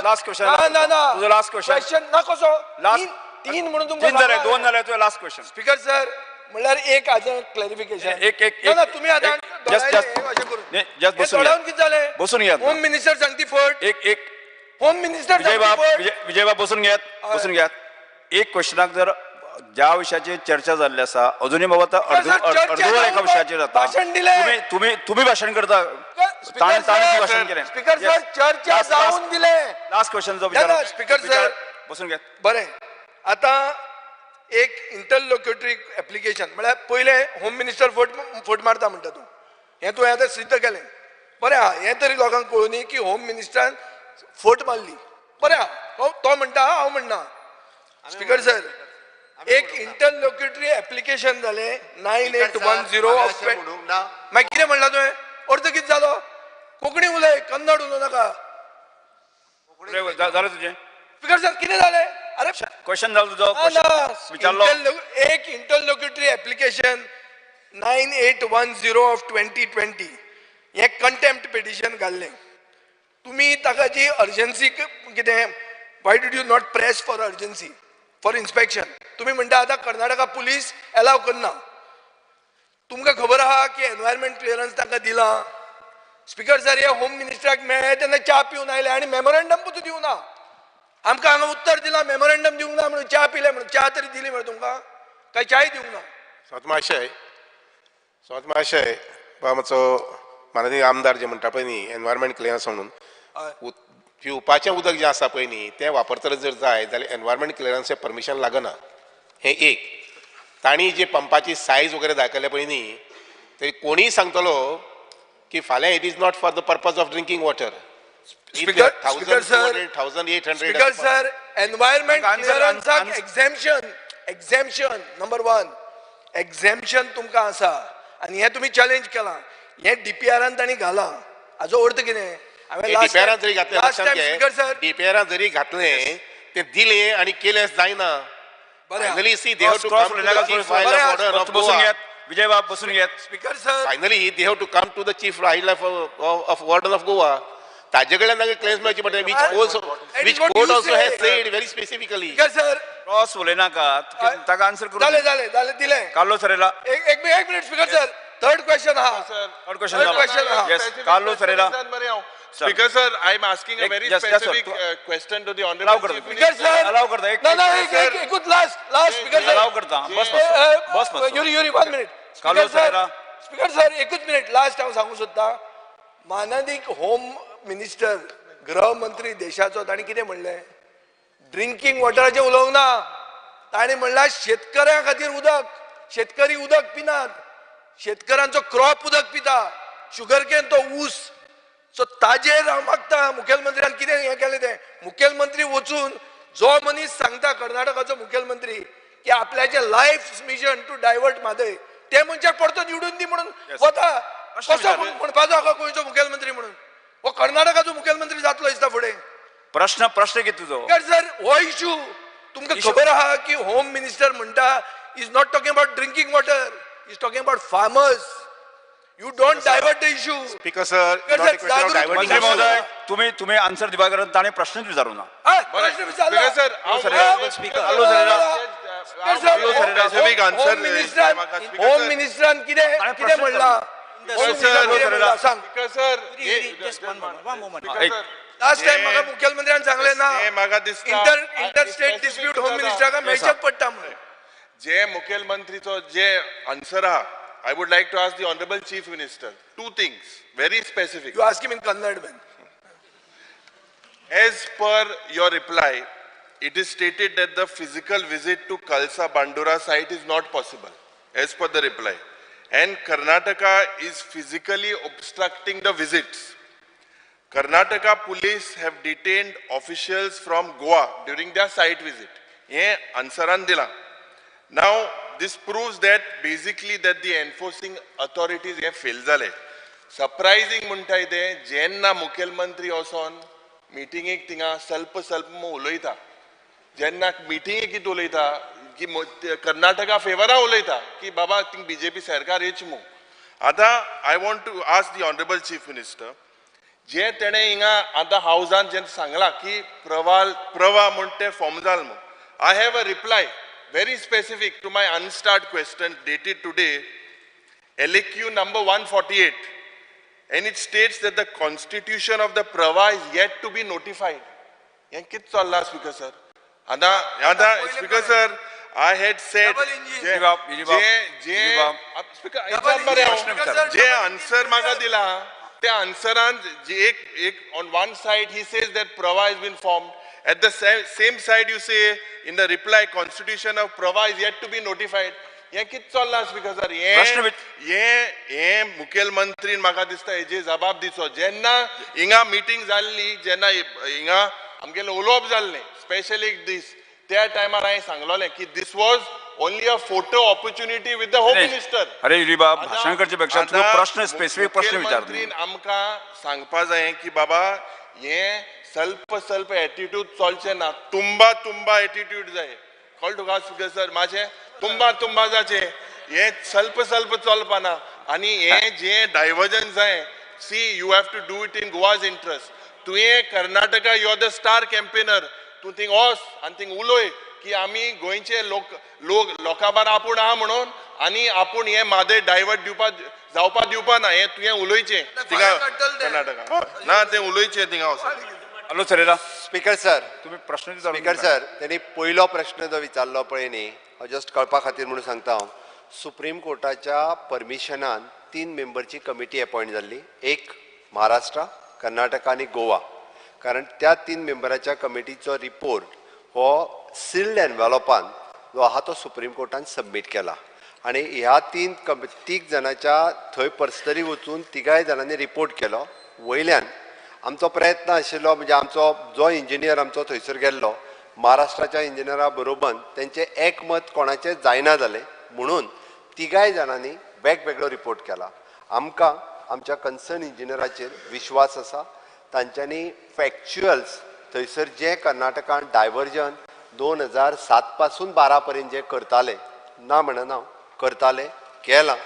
लास्ट क्वेश्चन तुझो लास्ट क्वेश्चन ना कसो तीन म्हणून तुमकां 2 जाले तुझो लास्ट क्वेश्चन. स्पीकर सर म्हणल्यार एक हाजें क्लॅरिफिकेशन एक तुम्ही आतां बसून घ्या. होम मिनिस्टर सांगती फट एक होम मिनिस्टर विजय बाब बसून घ्यात. एक क्वेश्चनाक जर ज्या विषयाची चर्चा झाली असा अजूनही बाबा आता अर्धवट एका विषयाचेर जाता भाषण दिले. तुम्ही भाषण करता ताणे भाषण केलें स्पीकर सर चर्चा जाऊन दिले. लास्ट क्वेश्चनचो स्पीकर सर बसून घे बरें आता एक इंटरलोक्युटरी एप्लिकेशन म्हळ्यार पयले होम मिनिस्टर फोट मारता म्हणटा तूं हें तुवें आतां सिद्ध केलें बरें आहा हें तरी लोकांक कळुनी की होम मिनिस्टरान फोट मारली बरें आहा तो म्हणटा हांव म्हणना स्पीकर सर एक इंटरलोक्युटरी एप्लिकेशन जालें 9810 ऑफ मागीर कितें म्हणला तुवें अर्थ कितें जालो कोंकणी उलय कन्नड उलोव नाका जालें तुजें स्पीकर सर कितें जालें अरे क्वेश्चन जालो तुजो विचारलो एक इंटरलोक्युटरी एप्लिकेशन 9810 ऑफ 2020 हे कंटेम्प्ट पिटिशन घाल्लें तुम्ही ताका जी अर्जन्सी कितें why did you not press for urgency for inspection तुम्ही म्हणटा आतां कर्नाटका पुलीस एलाव करना तुमकां खबर आहा की एनवायरमेंट क्लियरन्स ताका दिला स्पीकर सर हे होम मिनिस्टराक मेळ्ळे तेन्ना च्या पिवन आयले आनी मेमोरेंडम पुतू दिवं ना आमकां हांगा उत्तर दिलां मेमोरेंडम दिवंक ना म्हणून च्या पिले म्हणून च्या तरी दिली म्हणून तुमकां काय च्याय दिवंक ना स्वत मातशें मातसो माननीय आमदार जे म्हणटा पळय न्ही एनवायरमेंट क्लियरन्स म्हणून पिवपाचें उदक जें आसा पळय न्ही तें वापरतले जर जाय जाल्यार एनवायरमेंट क्लियरन्सचें परमिशन लागना हें एक तांणी जे पंपाची सायज वगैरे दाखयल्या पळय न्ही ते कोणीय सांगतलो की फाल्यां it is not for the purpose of drinking water speaker sir environment क्लियरन्साक एक्झॅम्पशन नंबर 1 एक्झॅम्पशन तुमकां आसा आनी हें तुमी चॅलेंज केलां हें डीपीआरान तांणी घालां हाजो अर्थ कितें डीपीआरान जरी घातलें डीपीआरान जरी घातलें तें दिलें आनी केलें जायना finally see they have to come to the chief wildlife of Goa Vijay बाब बसून घेत speaker sir finally they have to come to the chief wildlife of warden of Goa ताजे कडल्यान तांकां क्लेम्स मेळची पडटले which court also has said very specifically speaker sir cross उलयनाका ताका आन्सर करू जालें दिलें कार्लो सरेला एक minute speaker sir third question आहा थर्ड क्वेश्चन यस कार्लो सरेला Speaker sir, I am asking a very yes, specific question to the honorable chief speaker minister. Sir allow करता एकूच लास्ट स्पीकर सर अलाव करता बस युरी 1 मिनिट कार्लो सरेला speaker sir एकूच minute last हांव सांगू सोदता माननीय होम मिनिस्टर गृह मंत्री देशाचो ताणी कितें म्हणलें ड्रिंकींग वॉटराचें उलोवंक ना ताणी म्हणलां शेतकऱ्यां खातीर उदक शेतकरी उदक पिनात शेतकऱ्यांचो क्रॉप उदक पिता शुगर केन तो ऊस सो ताजेर हांव मागता मुखेलमंत्र्यान कितें हें केलें तें मुखेलमंत्री वचून जो मनीस सांगता कर्नाटकाचो मुखेलमंत्री की आपल्याचें life mission to divert Mhadei ते मनशाक परतो निवडून दी म्हणून वता कसो म्हणपाचो हाका गोंयचो मुखेलमंत्री म्हणून हो कर्नाटकाचो मुखेलमंत्री जातलो दिसता फुडें प्रश्न कितें तुजो सर हो इशू तुमकां खबर आहा की होम मिनिस्टर म्हणटा is not talking about drinking water is talking about farmers you don't divert the issue speaker sir मंत्री महोदय तुम्ही आन्सर दिवपा कारण ताणें प्रश्नच विचारूं ना प्रश्न विचारला Specific answer. होम मिनिस्टरान कितें म्हणला सांग Speaker sir, लास्ट टाइम म्हाका मुखेलमंत्र्यान सांगलें ना म्हाका दिसता इंटर स्टेट डिस्प्यूट होम मिनिस्टराक मेळचेच पडटा म्हणून जे मुखेलमंत्रीचो जे आन्सर आहा I would like to ask the honorable chief minister two things very specific. You ask him in Kannada man As per your reply, it is stated that the physical visit to Kalsa Bandura site is not possible, as per the reply. And Karnataka is physically obstructing the visits. Karnataka police have detained officials from Goa during their site visit. Ye answeran dila. Now, this proves that basically that the enforcing authorities have failed zale. Surprising munta ide, jenna mukhyalmantri oson मिटिंगेक थिंगा स्वल्प उलयता जेन्ना मिटिंगेक कितें उलयता की कर्नाटका फेवरा उलयता की बाबा थिंग बीजेपी सरकार येच मू आतां I want to ask the honourable chief minister जे तेणें हिंगा आतां हावजान जेन्ना सांगलां की प्रवा म्हूण तें फॉर्म जाल मू I have a reply very specific to my unstarred question dated today, LAQ number 148, and it states that the constitution of the Prava is yet to be notified. Speaker sir. Speaker sir, I had said Double engine. जे Ilibab, जे Ilibab. speaker, Double ऐकात मरे engine. हांव. Speaker, जे double answer engine. म्हाका दिला त्या आन्सरान एक on one side he says that Prava has been formed. At the same side you say in the reply constitution of Prava is yet to be notified. हे कित चल्ला speaker sir प्रश्न हे मुखेलमंत्रीन म्हाका दिसता हेजे जबाब दिसो जेन्ना हिंगा मिटींग जाल्ली जेन्ना हिंगा आमगेलें उलोवप जाल्लें स्पेशली दीस त्या टायमार हांवें सांगलोलें की this was only a photo opportunity with the home minister अरे इलिबाब भाषण करचे पेक्षा तुका प्रश्न स्पेसिफिक प्रश्न विचार मुख्यमंत्रीन आमकां सांगपा जाय की बाबा हे स्वल्प एटीट्यूड चलचें ना तुंबा एटीट्यूड जाय कळ्ळें तुका स्पीकर सर मातशें तुंबा जाचें हे स्वल्प चलपाना आनी हे जे डायवर्जन जाय see you have to do it in Goa's interest तुवें Karnataka you are the star campaigner तूं थिंग वच आनी थिंग उलय की आमी गोंयचे लोकां भायर आपूण आहा म्हणून आनी आपूण हे मादे डायवर्ट जावपा ना हे तुवें उलयचें थिंगा कर्नाटका ना तें उलयचें थिंगा वचून हॅलो सरेरा स्पीकर सर तुम्ही प्रश्न विचारून स्पीकर सर त्यांनी पहिलो प्रश्न जो विचारलो पळय न्ही हांव जस्ट कळपा खातीर म्हणून सांगता हांव सुप्रीम कोर्टाच्या परमिशनान 3 मेंबरची कमिटी अपॉयंट जाल्ली एक महाराष्ट्र कर्नाटका आनी गोवा कारण त्या 3 मेंबराच्या कमिटीचो रिपोर्ट हो सिल्ड एनवेलॉपान जो आहा तो सुप्रीम कोर्टान सबमीट केला आणि ह्या 3 जाणांच्या थंय पर्सनली वचून 3 जाणांनी रिपोर्ट केलो वयल्यान आमचो प्रयत्न आशिल्लो म्हणजे आमचो जो इंजिनियर आमचो थंयसर गेल्लो महाराष्ट्राच्या इंजिनियरा बरोबर तेंचे एकमत कोणाचें जायना जालें म्हणून 3 जाणांनी वेगवेगळो रिपोर्ट केला आमकां आमच्या कन्सर्न इंजिनियराचेर विश्वास आसा तांच्यांनी फॅक्च्युअल्स थंयसर जे कर्नाटकान डायवर्जन 2007 पासून 12 पर्यंत जे करताले ना म्हणना करताले केलां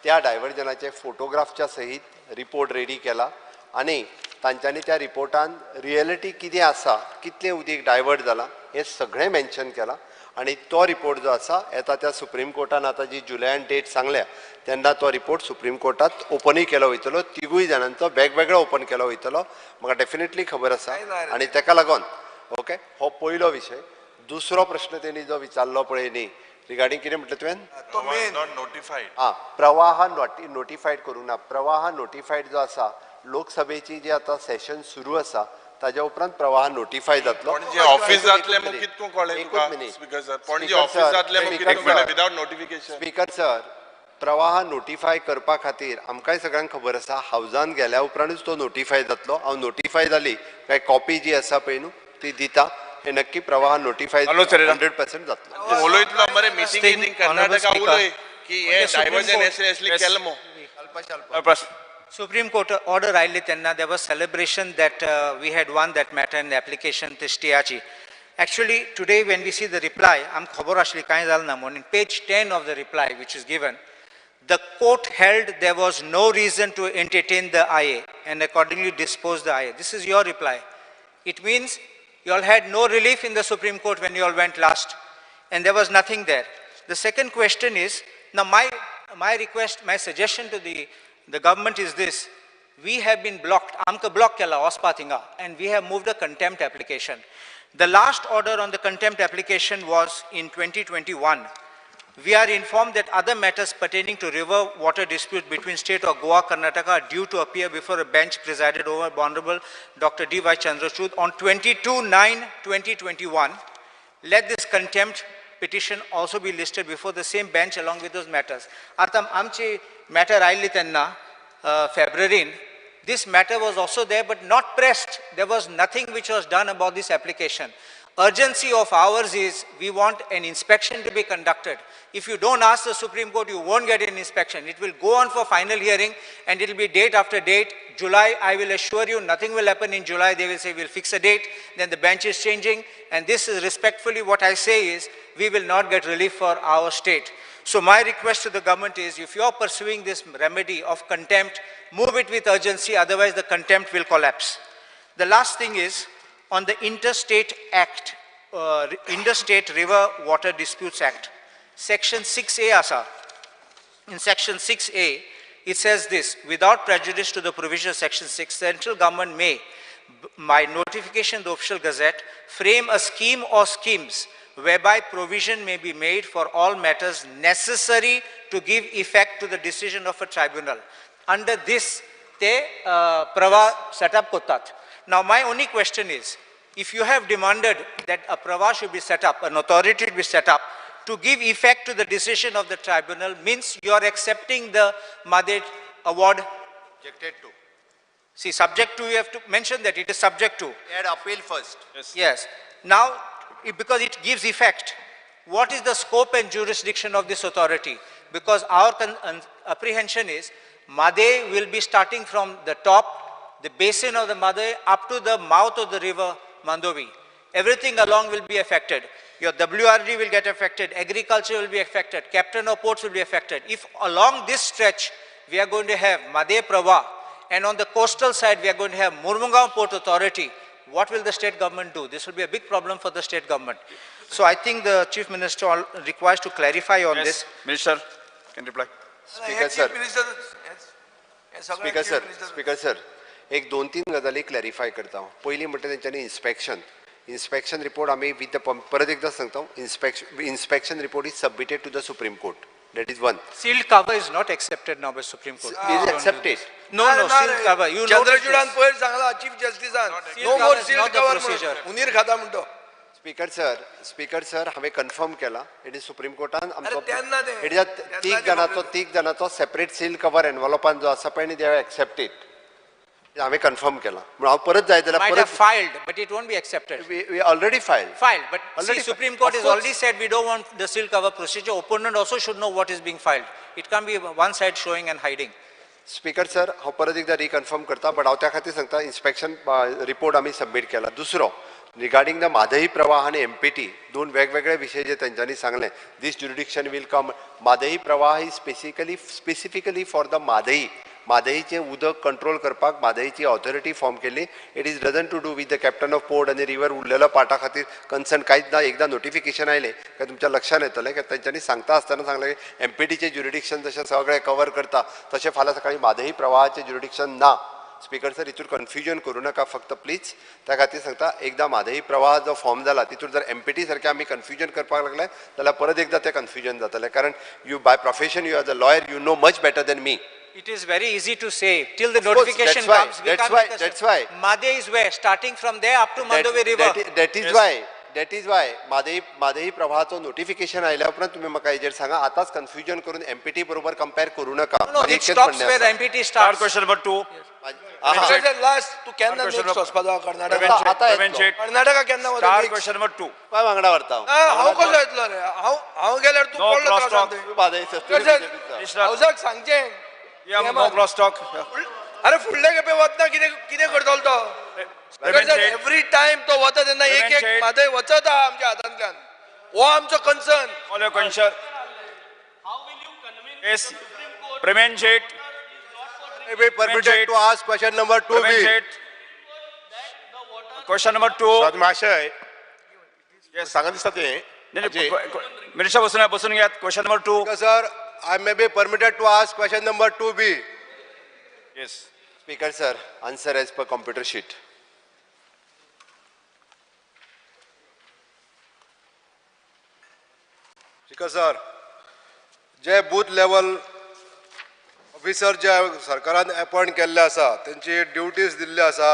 त्या डायवर्जनाचे फोटोग्राफच्या सहीत रिपोर्ट रेडी केला आनी तांच्यांनी त्या रिपोर्टान रियलिटी कितें आसा कितलें उदीक डायवर्ट जालां हें सगळें मेन्शन केलां आनी तो रिपोर्ट जो आसा येता त्या सुप्रीम कोर्टान आतां जी जुलयान डेट सांगल्या तेन्ना तो रिपोर्ट सुप्रीम कोर्टात ओपनूय केलो वयतलो 3 जाणांचो वेगवेगळो ओपन केलो वयतलो म्हाका डेफिनेटली खबर आसा आनी ताका लागून ओके हो पयलो विशय दुसरो प्रश्न तेणी जो विचारलो पळय न्ही रिगार्डिंग कितें म्हटलें तुवें नॉट नोटिफाईड प्रवाह नोटिफायड करूं ना प्रवाह नोटिफायड जो आसा लोकसभेची जी आता सेशन सुरू आसा ताज्या उपरांत प्रवाह नोटिफाय जातलो पण जे ऑफिस जातले मग कितको कळ्ळें तुका स्पीकर सर पण जे ऑफिस जातले मग कितको कळ्ळें विदाउट नोटिफिकेशन स्पीकर सर प्रवाह नोटिफाय करपा खातीर आमकांय सगळ्यांक खबर आसा हावजान गेल्या उपरांतूच तो नोटिफाय जातलो हांव नोटिफाय जाली काय कॉपी जी आसा पळय न्हू ती दिता हे नक्की प्रवाह नोटिफाय 100% जातलो उलयतलो मरे मिटींग कर्नाटका उलय की हे डायवर्जन एसली केलें मो Supreme Court order आयिल्ली तेन्ना there was celebration that we had won that matter in the application to Stiachi. Actually, today when we see the reply, I'm khabar ashli kai zal na mon. In page 10 of the reply which is given, the court held there was no reason to entertain the IA and accordingly disposed the IA. This is your reply. It means you all had no relief in the Supreme Court when you all went last and there was nothing there. The second question is, now my request, my suggestion to the government is this: we have been blocked, amka block kela ospatinga, and we have moved a contempt application. The last order on the contempt application was in 2021. We are informed that other matters pertaining to river water dispute between state of Goa, Karnataka are due to appear before a bench presided over by Honorable Dr. D.Y. Chandrachud on 22/9/2021. Let this contempt petition also be listed before the same bench along with those matters. Atam amchi matter aili tenna February. This matter was also there but not pressed. There was nothing which was done about this application. Urgency of ours is we want an inspection to be conducted. If you don't ask the Supreme Court, you won't get an inspection. It will go on for final hearing and it will be date after date. July, I will assure you, nothing will happen in July. They will say, we'll fix a date. Then the bench is changing. And this is respectfully what I say is, we will not get relief for our state. So my request to the government is, if you are pursuing this remedy of contempt, move it with urgency, otherwise the contempt will collapse. The last thing is, on the Interstate Act, Interstate River Water Disputes Act, Section 6A asa. In Section 6A, it says this: without prejudice to the provision of Section 6, central government may, by notification of the official gazette, frame a scheme or schemes whereby provision may be made for all matters necessary to give effect to the decision of a tribunal. Under this, they prava set up kotat. Now, my only question is, if you have demanded that a prava should be set up, an authority to be set up, to give effect to the decision of the tribunal, means you are accepting the Made award. Objected to. See, subject to, you have to mention that it is subject to. Add appeal first. Yes. Now, because it gives effect, what is the scope and jurisdiction of this authority? Because our apprehension is, Made will be starting from the top, the basin of the Made, up to the mouth of the river Mandovi. Everything along will be affected. Your WRD will get affected, agriculture will be affected, captain of ports will be affected. If along this stretch, we are going to have Made Prava, and on the coastal side, we are going to have Murmungaon Port Authority, what will the state government do? This will be a big problem for the state government. So I think the Chief Minister requires to clarify on this. Minister can reply. Speaker, sir. Speaker, speaker sir एक 2-3 गजाली clarify करता हांव. पयलीं म्हणटा तेंच्यांनी inspection report आमी with the परत एकदा सांगता inspection report is submitted to the supreme court. That is one. Sealed cover is not accepted now by Supreme Court. Is accepted. No, sealed cover. You know चंद्रचूडान पयर सांगला chief जस्टिसान no मोर sealed cover procedure. उनीर खाता म्हणतो. Speaker sir हांवें confirm केला. It is supreme कोर्टान आमचो तेन्ना ते- it is तीग जाणांचो सेपरेट सील कवर एनवलपान जो आसा पळय दे हॅव एक्सेप्टेड. हांवें कन्फर्म केला. म्हणून हांव परत जाय जाल्यार might have परत filed, but it won't be accepted. we already filed. Filed, but Already see, Supreme Court of has course. already said we don't want the sealed cover procedure. Opponent also should know what is being filed. It can't be one side showing and hiding. Speaker sir हांव परत एकदा reconfirm करता. But हांव त्या खातीर सांगता inspection report आमी submit केला. दुसरो रिगार्डिंग द म्हादई प्रवाह आनी एमपीटी दोन वेगवेगळे विशय जे तेंच्यांनी सांगले. दीस jurisdiction will come. Mhadei Pravah is specifically for the म्हादईचें उदक कंट्रोल करपाक म्हादईची ऑथॉरिटी फॉर्म केली. It is doesn't to do with the captain of port आनी रिवर उरलेल्या पार्टा खातीर कन्सर्न कांयच ना. एकदा नोटिफिकेशन आयलें काय तुमच्या लक्षान येतलें की तेंच्यांनी सांगता आसतना सांगलें की एमपीटीचें ज्युरिडिक्शन जशें सगळें कवर करता तशें फाल्यां सकाळीं म्हादई प्रवाहाचें ज्युरिडिक्शन ना. स्पीकर सर हितूर कन्फ्युजन करूं नाका फक्त प्लीज. त्या खातीर सांगता एकदा म्हादई प्रवाह जो फॉर्म जाला तितूर जर एमपीटी सारकें आमी कन्फ्युजन करपाक लागले जाल्यार परत एकदा तें कन्फ्युजन जातलें. कारण you by profession you as a lawyer you know much better than me. It is very easy to say till the course, notification comes. that's why. Made is where? Starting from there up to Mandovi River. That is why Mhadei प्रवाहाचो notification आयल्या उपरांत तुमी म्हाका हेजेर सांगा. आतांच confusion करून empty बरोबर कंपेर करूं नाका. No, it stops where MPT starts. Question number 2. Last तू केन्ना नेक्स्ट वचपाचो कर्नाटका कर्नाटका केन्ना Start वचपाचो question number 2. काय वांगडा व्हरता हांव कसो येतलो रे हांव गेल्यार तूं No पडलो cross talk. त्रासांत. म्हादई Minister, हावजाक सांगचें yeah, no cross talk. अरे फुडले खेपे वतना कितें करतलो तो एवरी टायम तो वता तेन्ना एक एक म्हादय वचत आहा आमच्या हातांतल्यान. हो आमचो concern. All your concern. Yes. Pramen Shet. be permitted to ask question number 2B. Pramen Shet. Question number 2. महाशय सांगा दिसता ते मिनिस्टर बसून घ्या. Question number 2. Sir, I may be permitted to ask question number 2B. Yes. Speaker sir, answer as per computer sheet. Speaker sir, जे booth level officer जे सरकारान appoint केल्ले आसा तेंची ड्युटीज दिल्ली आसा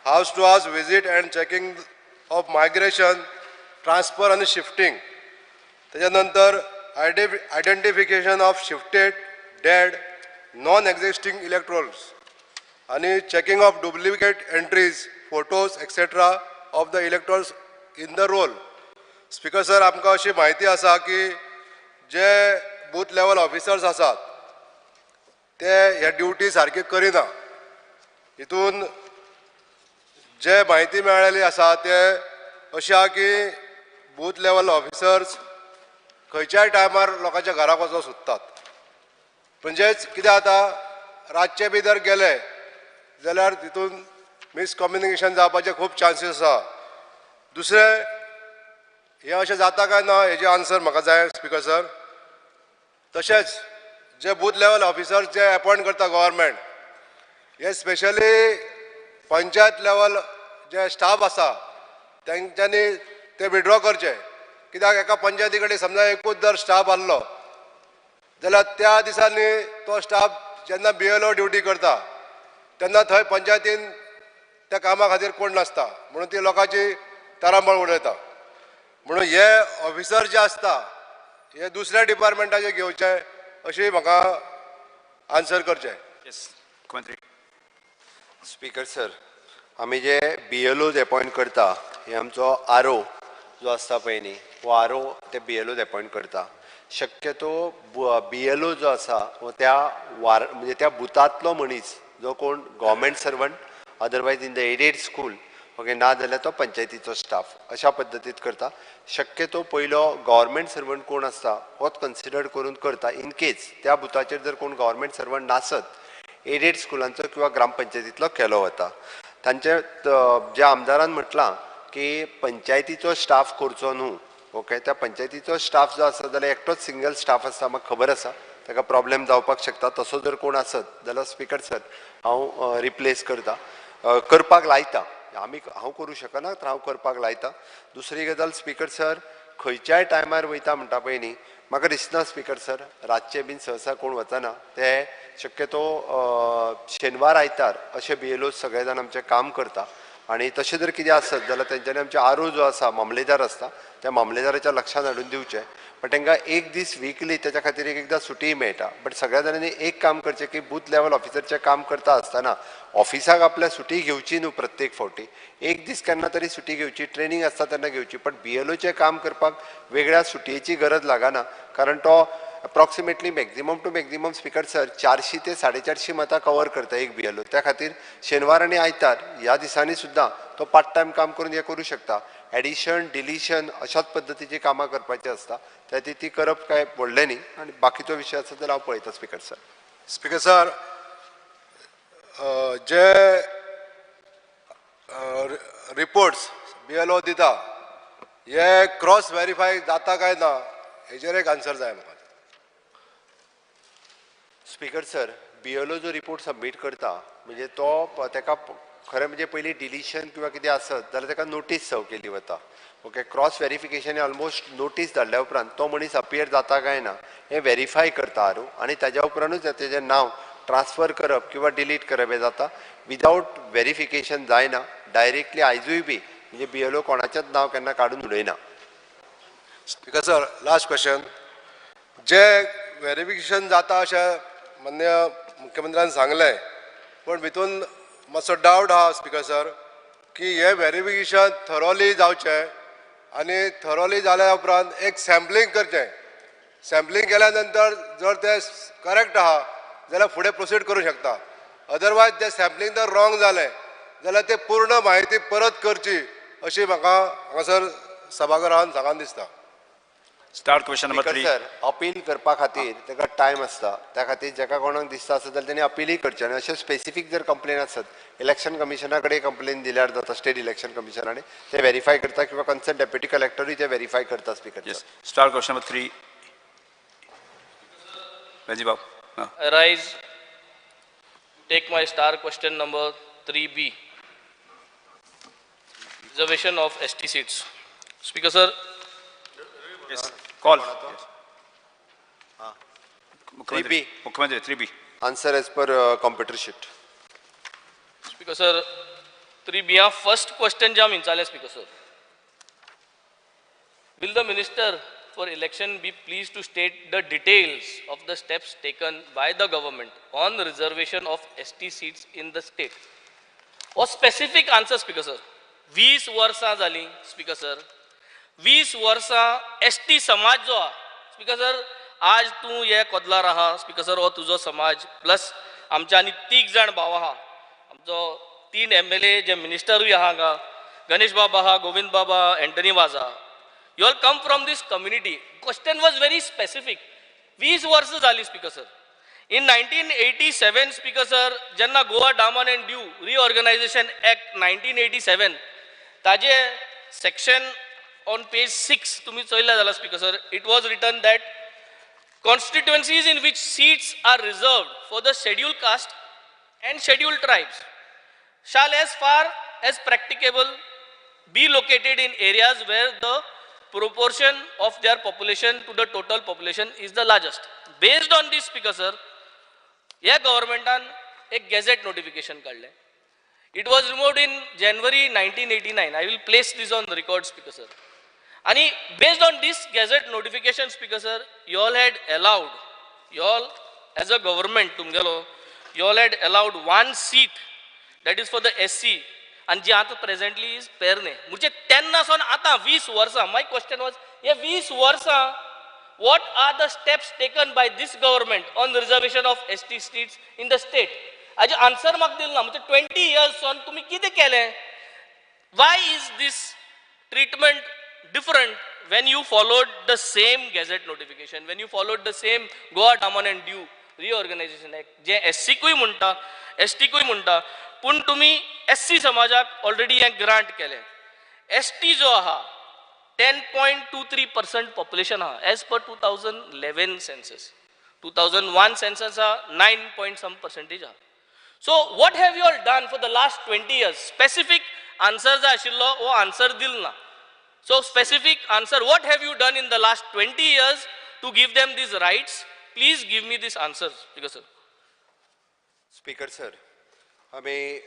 house to house visit and checking of migration transfer आनी shifting तेच्या नंतर identification of shifted dead non existing electorals आनी checking of duplicate entries photos etcetera of the electorals in the roll. Speaker sir आमकां अशी म्हायती आसा की जे बूथ लेवल ऑफिसर्स आसात ते ह्या ड्युटी सारके करिना. हितून जे म्हायती मेळ्ळेली आसा ते अशी आहा की बूथ लेवल ऑफिसर्स खंयच्याय टायमार लोकांच्या घराक वचूंक सोदतात. म्हणजेच कितें जाता रातचे बी जर गेले जाल्यार तितून मिसकम्युनिकेशन जावपाचे खूब चान्सीस आसा. दुसरें हे अशें जाता काय ना हेजे आन्सर म्हाका जाय स्पीकर सर. तशेंच जे बूथ लेवल ऑफिसर्स जे अपॉइंट करता गव्हर्मेंट हे स्पेशली पंचायत लेवल जे स्टाफ आसा तेंच्यांनी ते विड्रॉ करचे. कित्याक एका पंचायती कडेन समजा एकूच जर स्टाफ आसलो जाल्यार त्या दिसांनी तो स्टाफ जेन्ना BLO ड्युटी करता तेन्ना थंय पंचायतीन त्या कामा खातीर कोण नासता म्हणून ती लोकांची तारांबळ उडयता. म्हणून हे ऑफिसर जे आसता हे दुसऱ्या डिपार्टमेंटाचे घेवचे अशी म्हाका आन्सर करचें. येस मुख्यमंत्री. स्पीकर सर, आमी जे BLOज अपॉयंट करता हे आमचो RO जो आसता पळय न्ही हो RO ते BLOज अपॉयंट करता. शक्यतो BLO जो आसा हो त्या म्हणजे त्या बुथांतलो मनीस जो कोण government servant otherwise in the aided school okay ना जाल्यार तो पंचायतीचो स्टाफ अशा पद्दतीत करता. शक्यतो पयलो गव्हर्मेंट सर्वंट कोण आसता होच कन्सिडर करून करता. इन केस त्या बुथाचेर जर कोण गव्हर्मेंट सर्वंट नासत एडेड स्कुलांचो किंवा ग्रामपंचायतींतलो केलो वता. तांचे ज्या आमदारान म्हटलां की पंचायतीचो स्टाफ करचो न्हू ओके त्या पंचायतीचो स्टाफ जो आसा जाल्यार एकटोच सिंगल स्टाफ आसता म्हाका खबर आसा ताका प्रॉब्लेम जावपाक शकता. तसो जर कोण आसत जाल्यार स्पीकर सर हांव रिप्लेस करता करपाक लायता. हांव करूं शकना तर हांव करपाक लायता. दुसरी गजाल स्पीकर सर खंयच्याय टायमार वयता म्हणटा पळय न्ही म्हाका दिसना स्पीकर सर रातचे बीन सहसा कोण वचना ते शक्यतो शेनवार आयतार अशे BLOज सगळे जाण आमचे काम करता. आणि तशें जर कितें आसत जाल्यार तेंच्यांनी आमचे RO जो आसा मामलेदार आसता त्या मामलेदाराच्या लक्षांत हाडून दिवचें. पण तांकां एक दीस वीकली तेच्या खातीर एकदां सुटी मेळटा. बट सगळ्या जाणांनी एक काम करचें की बूथ लेवल ऑफिसरचें काम करता आसतना ऑफिसाक आपल्या सुटी घेवची न्हू प्रत्येक फावटी एक दीस केन्ना तरी सुटी घेवची ट्रेनिंग आसता तेन्ना घेवची. पण BLOचें काम करपाक वेगळ्या सुटयेची गरज लागना कारण तो approximately maximum to maximum speaker sir 400 ते 450 मतां कवर करता एक BLO. त्या खातीर शेनवार आनी आयतार ह्या दिसांनी सुद्दां तो पार्ट टायम काम करून हें करूं शकता. एडिशन डिलिशन अशाच पद्दतीची कामां करपाची आसता त्या ती करप काय व्हडलें न्ही. आनी बाकीचो विशय आसा जाल्यार हांव पळयता स्पीकर सर. स्पीकर सर जे रिपोर्ट्स BLO दिता हे क्रॉस व्हेरीफाय जाता काय ना हेजेर एक आन्सर जाय म्हाका. स्पीकर सर BLO जो रिपोर्ट सबमीट करता म्हणजे तो ताका खरें म्हणजे पयलीं डिलिशन किंवा कितें आसत जाल्यार ताका नोटीस सर्व केली वता okay. Cross verification almost notice धाडल्या उपरांत तो मनीस अपियर जाता काय ना हें व्हेरीफाय करता RO आनी ताज्या उपरांतूच तेजें नांव ट्रान्सफर करप किंवा डिलीट करप हें जाता. विदावट व्हेरिफिकेशन जायना डायरेक्टली आयजूय बी म्हणजे BLO कोणाचेंच नांव केन्ना काडून उडयना. स्पीकर सर लास्ट क्वेश्चन जे व्हेरिफिकेशन जाता अशें मान्य मुख्यमंत्र्यान सांगलें पण भितून मातसो डावट आहा स्पीकर सर की हे व्हेरिफिकेशन थरोली जावचें आनी थरोली जाल्या उपरांत एक सॅम्पलींग करचें. सॅम्पलींग केल्या नंतर जर ते करेक्ट आहा जाल्यार फुडें प्रोसीड करूं शकता. अदरवायज ते सॅम्पलींग जर रॉंग जालें जाल्यार ते पूर्ण म्हायती परत करची अशी म्हाका हांगासर सभाघरान सांगान दिसता. Start question number 3. Sir appeal करपा खातीर ताका टायम आसता त्या खातीर जाका कोणाक दिसता आसत जाल्यार तेणी अपीलय करचें. आनी अशें स्पेसिफीक जर कंप्लेन आसत इलेक्शन कमिशना कडेन कंप्लेन दिल्यार जाता स्टेट इलेक्शन कमिशनाने ते व्हेरीफाय करता किंवा कन्सर्न डेप्युटी कलेक्टरूय ते व्हेरीफाय करता speaker. Yes start question number 3. Rajiv I rise, take my star question number 3B, reservation of ST seats. Speaker sir, yes call. Three मुख्यमंत्री 3B. Answer as per computer sheet. Speaker sir, 3B हा first question jam इंचाले Speaker sir. Will the Minister for Election be pleased to state the details of the steps taken by the government on reservation of ST seats in the state? Or specific answer Speaker sir. 20 वर्सां जाली Speaker sir. 20 वर्सां ST समाज जो हा Speaker sir आज तू ये कोदलार आहा Speaker sir हो तुझो समाज प्लस आमचे आनी 3 जाण भाव आहा आमचो 3 MLA जे मिनिस्टरूय आहा हांगा गणेश बाबा आहा गोविंद बाबा एंटनी वाजा. You all come from this community. Question was very specific. 20 वर्सां जाली Speaker sir. In 1987 Speaker sir, जेन्ना Goa Dam and Dew Reorganization Act 1987 ताजे section on page 6 तुम्ही चोयला जाला Speaker sir, it was written that constituencies in which seats are reserved for the scheduled caste and scheduled tribes shall as far as practicable be located in areas where the proportion of their population to the total population is the largest. Based on this, Speaker sir, या governmentan एक gazette notification काढले. It was removed in January 1989. I will place this on the record, Speaker sir. And based on this gazette notification, Speaker sir, you all had allowed, you all as a government, you all had allowed one seat, that is for the SC, and जे आता presently is पेरणे. मुझे 10 नासन आता 20 वर्षा. My question was, ये 20 वर्षा, what are the steps taken by this government on the reservation of ST seats in the state? आज answer माग दिल ना. मुझे 20 years on तुम्ही किती केले? Why is this treatment different when you followed the same gazette notification, when you followed the same Goa Dam and Due Reorganization Act, जे SC कुई म्हणता, ST कुई म्हणता, पण तुम्ही SC समाजाक ऑलरेडी एक ग्रांट केले. ST जो आहा 10.23% पॉप्युलेशन आहा एज पर 2011 सेन्सस. 2001 सेन्सस आहा 9 point some percentage आहा. So what have you all done for the last 20 years? Specific answer जा आशिल्लो वो answer दिल ना. So specific answer, what have you done in the last 20 years to give them these rights? Please give me this answer, Speaker sir. Speaker sir, आम्ही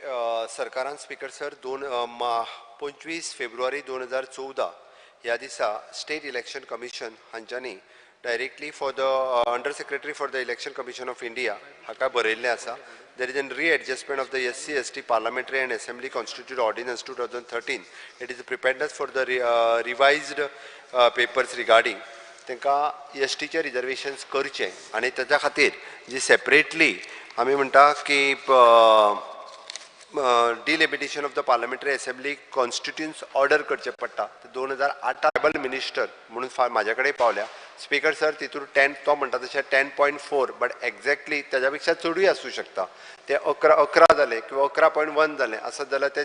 सरकारान speaker sir 25 फेब्रुवारी 2014 ह्या दिसा स्टेट इलेक्शन कमिशन हांच्यानी directly for the under secretary for the election commission of India हाका बरयल्लें आसा. There is a readjustment of the SC/ST Parliamentary and Assembly Constituted Ordinance 2013. It is preparedness for the revised papers regarding तांकां STचे reservations करचे आनी ताच्या खातीर जी separately आमी म्हणटा की delimitation of the parliamentary assembly constituencies order करचे पडटा. 2008 ट्रायबल मिनिस्टर म्हणून म्हाजे कडेन पावल्या. स्पीकर सर तितून 10 तो म्हणटा तशें 10.4 बट एक्झॅक्टली त्याच्या पेक्षा चडूय आसूं शकता. ते 11 जाले किंवा 11.1 जाले आसत जाल्यार ते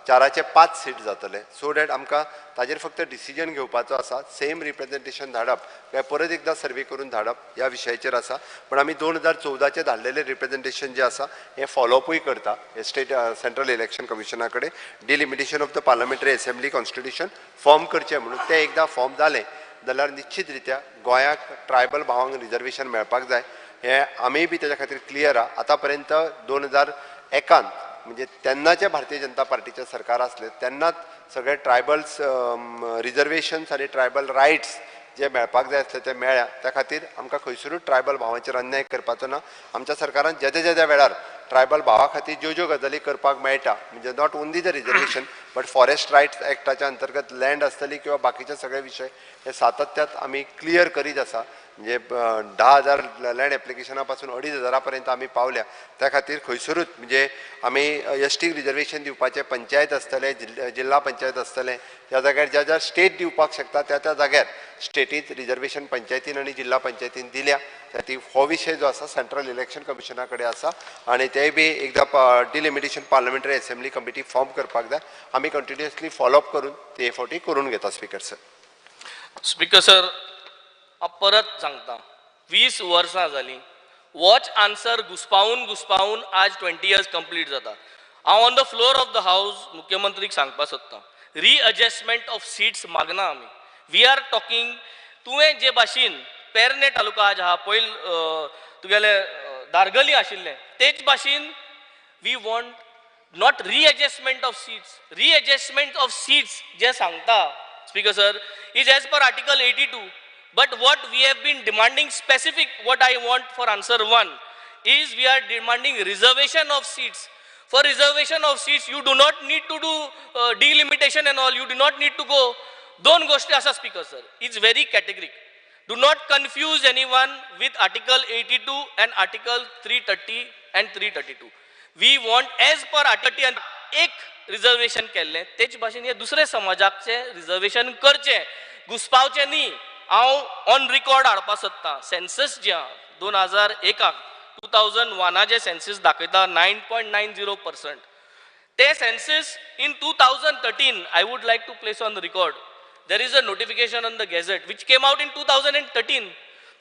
4चे 5 सीट जातले. सो डॅट आमकां ताजेर फक्त डिसिजन घेवपाचो आसा. सेम रिप्रेझेंटेशन धाडप काय परत एकदा सर्वे करून धाडप ह्या विशयाचेर आसा. पण आमी 2014चे धाडलेले रिप्रेझेंटेशन जे आसा हें फॉलोअपूय करता हे स्टेट सेंट्रल इलेक्शन कमिशना कडेन. Delimitation of the parliamentary assembly constitution form करचे म्हणून ते एकदा फॉर्म जाले जाल्यार निश्चित रित्या गोंयाक ट्रायबल भावांक रिजर्वेशन मेळपाक जाय. हे आमी बी तेच्या खातीर क्लियर आहा. आतां पर्यंत 2001 म्हणजे तेन्नाचे भारतीय जनता पार्टीचे सरकार आसले तेन्नाच सगळे ट्रायबल्स रिजर्वेशन्स आनी ट्रायबल रायट्स जे मेळपाक जाय आसले ते मेळ्ळ्या. त्या खातीर आमकां खंयसरूच ट्रायबल भावांचेर अन्याय करपाचो ना. आमच्या सरकारान जेद्या वेळार ट्रायबल भावा खातीर ज्यो गजाली करपाक मेळटा म्हणजे not only the reservation but forest rights एक्टाच्या अंतर्गत लँड आसतली किंवा बाकीचे सगळे विशय हे सातत्यात आमी क्लियर करीत आसा. म्हणजे 10,000 लँड एप्लिकेशना पासून 2,500 पर्यंत आमी पावल्या. त्या खातीर खंयसरूच म्हणजे आमी ST रिजर्वेशन दिवपाचे पंचायत आसतले जिल्हा पंचायत आसतले त्या जाग्यार ज्या स्टेट दिवपाक शकता त्या जाग्यार स्टेटीत रिजर्वेशन पंचायतीन आनी जिल्हा पंचायतीन दिल्या. त्याती हो विषय जो आसा सेंट्रल इलेक्शन कमिशना कडेन आसा आनी ते बी एकदा delimitation parliamentary assembly committee form करपाक जाय. आमी कंटिन्युअसली फॉलोअप करून ते फावटी करून घेता. Speaker sir. स्पीकर सर, परत सांगता 20 वर्सां जालीं. वॉच आन्सर घुसपावून आज 20 years कंप्लीट जाता. हांव on the floor of the house मुख्यमंत्रीक सांगपाक सोदतां रिअडजस्टमेंट ऑफ सीट्स मागना आमी. वी आर टॉकिंग तुवें जे भाशेन पेरणे तालुका आज आहा पयर तुगेले दारगली आशिल्लें तेच भाशेन we want not readjustment of seats. Readjustment of seats जे सांगता speaker sir is as per article 82. But what we have been demanding specific, what I want for answer 1 is we are demanding reservation of seats. For reservation of seats, you do not need to do delimitation and all. You do not need to go. Don goshti asa speaker sir. It's very categoric. Do not confuse anyone with Article 82 and Article 330 and 332. We want as per Article and एक reservation केल्लें तेच भाशेन हे दुसरे समाजाचे reservation करचे घुसपावचे न्ही. हांव ऑन रिकॉर्ड हाडपाक सोदतां सेन्सस जे 2001 2001 जे सेन्सस दाखयता 9.90%. ते census in 2013 I would like to place on the record. There is a notification on the Gazette which came out in 2013.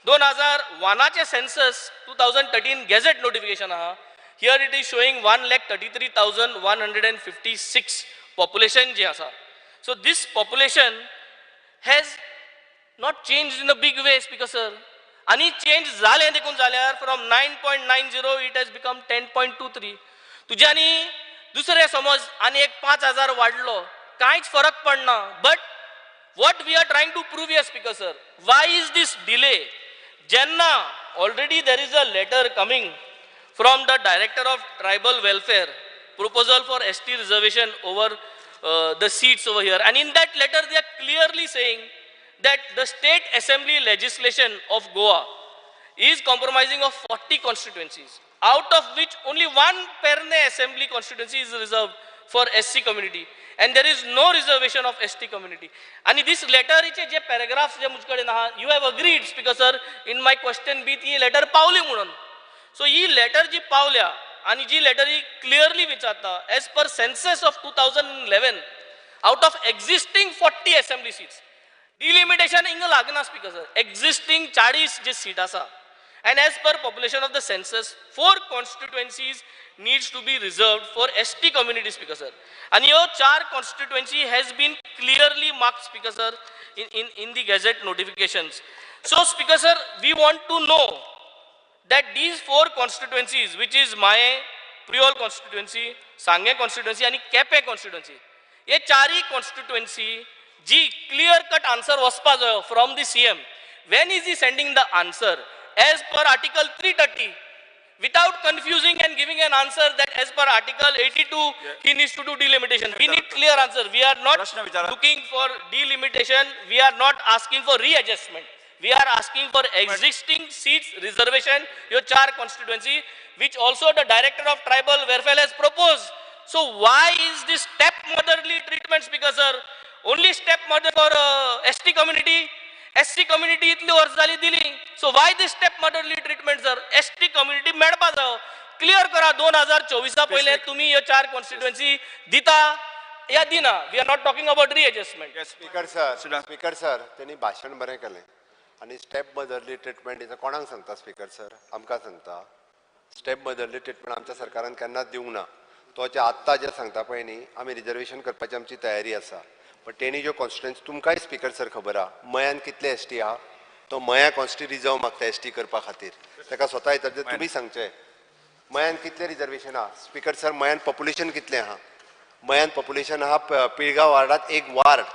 2001 census 2013 Gazette notification आहा. Here it is showing 1,33,156 population जे आसा. So this population has not changed in a big way, Speaker sir. आणि change झाले देखून जाल्यार from 9.90 it has become 10.23. तुज्यानी दुसरे समज आणि एक 5,000 वाढलो कांयच फरक पडना. But what we are trying to prove here, Speaker sir, why is this delay? Jenna, already there is a letter coming from the Director of Tribal Welfare, proposal for ST reservation over the seats over here. And in that letter, they are clearly saying that the State Assembly legislation of Goa is compromising of 40 constituencies, out of which only one Perne Assembly constituency is reserved for SC community. And there is no reservation of ST community. And this letter, je paragraphs je mujhkade na, you have agreed, Speaker sir, in my question B, ye letter pauli munun. So ye letter ji paulya, and ji letter ye clearly vichata, as per census of 2011, out of existing 40 assembly seats, delimitation inga lagna, Speaker sir, existing 40 je seat asa. And as per population of the census, 4 constituencies needs to be reserved for ST community, Speaker sir. And your 4 constituency has been clearly marked, Speaker sir, in the gazette notifications. So, Speaker sir, we want to know that these 4 constituencies, which is Maye, Priol constituency, Sangye constituency, and Kepe constituency, ye 4 constituency, ji clear-cut answer was from the CM. When is he sending the answer? As per Article 330, without confusing and giving an answer that as per Article 82, he needs to do delimitation. We need clear answer. We are not looking for delimitation. We are not asking for readjustment. We are asking for existing seats reservation, your 4 constituency, which also the Director of Tribal Welfare has proposed. So why is this stepmotherly treatment, Speaker sir? Only stepmother for ST community? SC community itli वर्ष झाली दिली. So why this stepmotherly treatment, sir? ST community मेळपा जाओ. Clear करा 2024 पहिले तुम्ही ये 4 constituency दिता या दिना. We are not talking about readjustment. Speaker sir त्यांनी भाषण बरें केलें आनी स्टेप मदरली ट्रिटमेंट इज कोणाक सांगता स्पीकर सर? आमकां सांगता. स्टेप मदरली ट्रिटमेंट आमच्या सरकारान केन्नाच दिवंक ना. तो जे आत्ता जे सांगता पळय न्ही, आमी रिजर्वेशन करपाची आमची तयारी आसा. पण तेणी ज्यो कॉन्स्टिट्युएन्सी तुमकांय स्पीकर सर खबर आहा, मयान कितले एसटी आहा, तो मया कॉन्स्टिट्यू रिजर्व मागता एसटी करपा खातीर. ताका स्वता येता ते तुमी सांगचे मयान कितले रिजर्वेशन आहा. स्पीकर सर मयान पॉप्युलेशन कितलें आहा? मयान पॉप्युलेशन आहा पिळगांव वार्डात 1 वार्ड.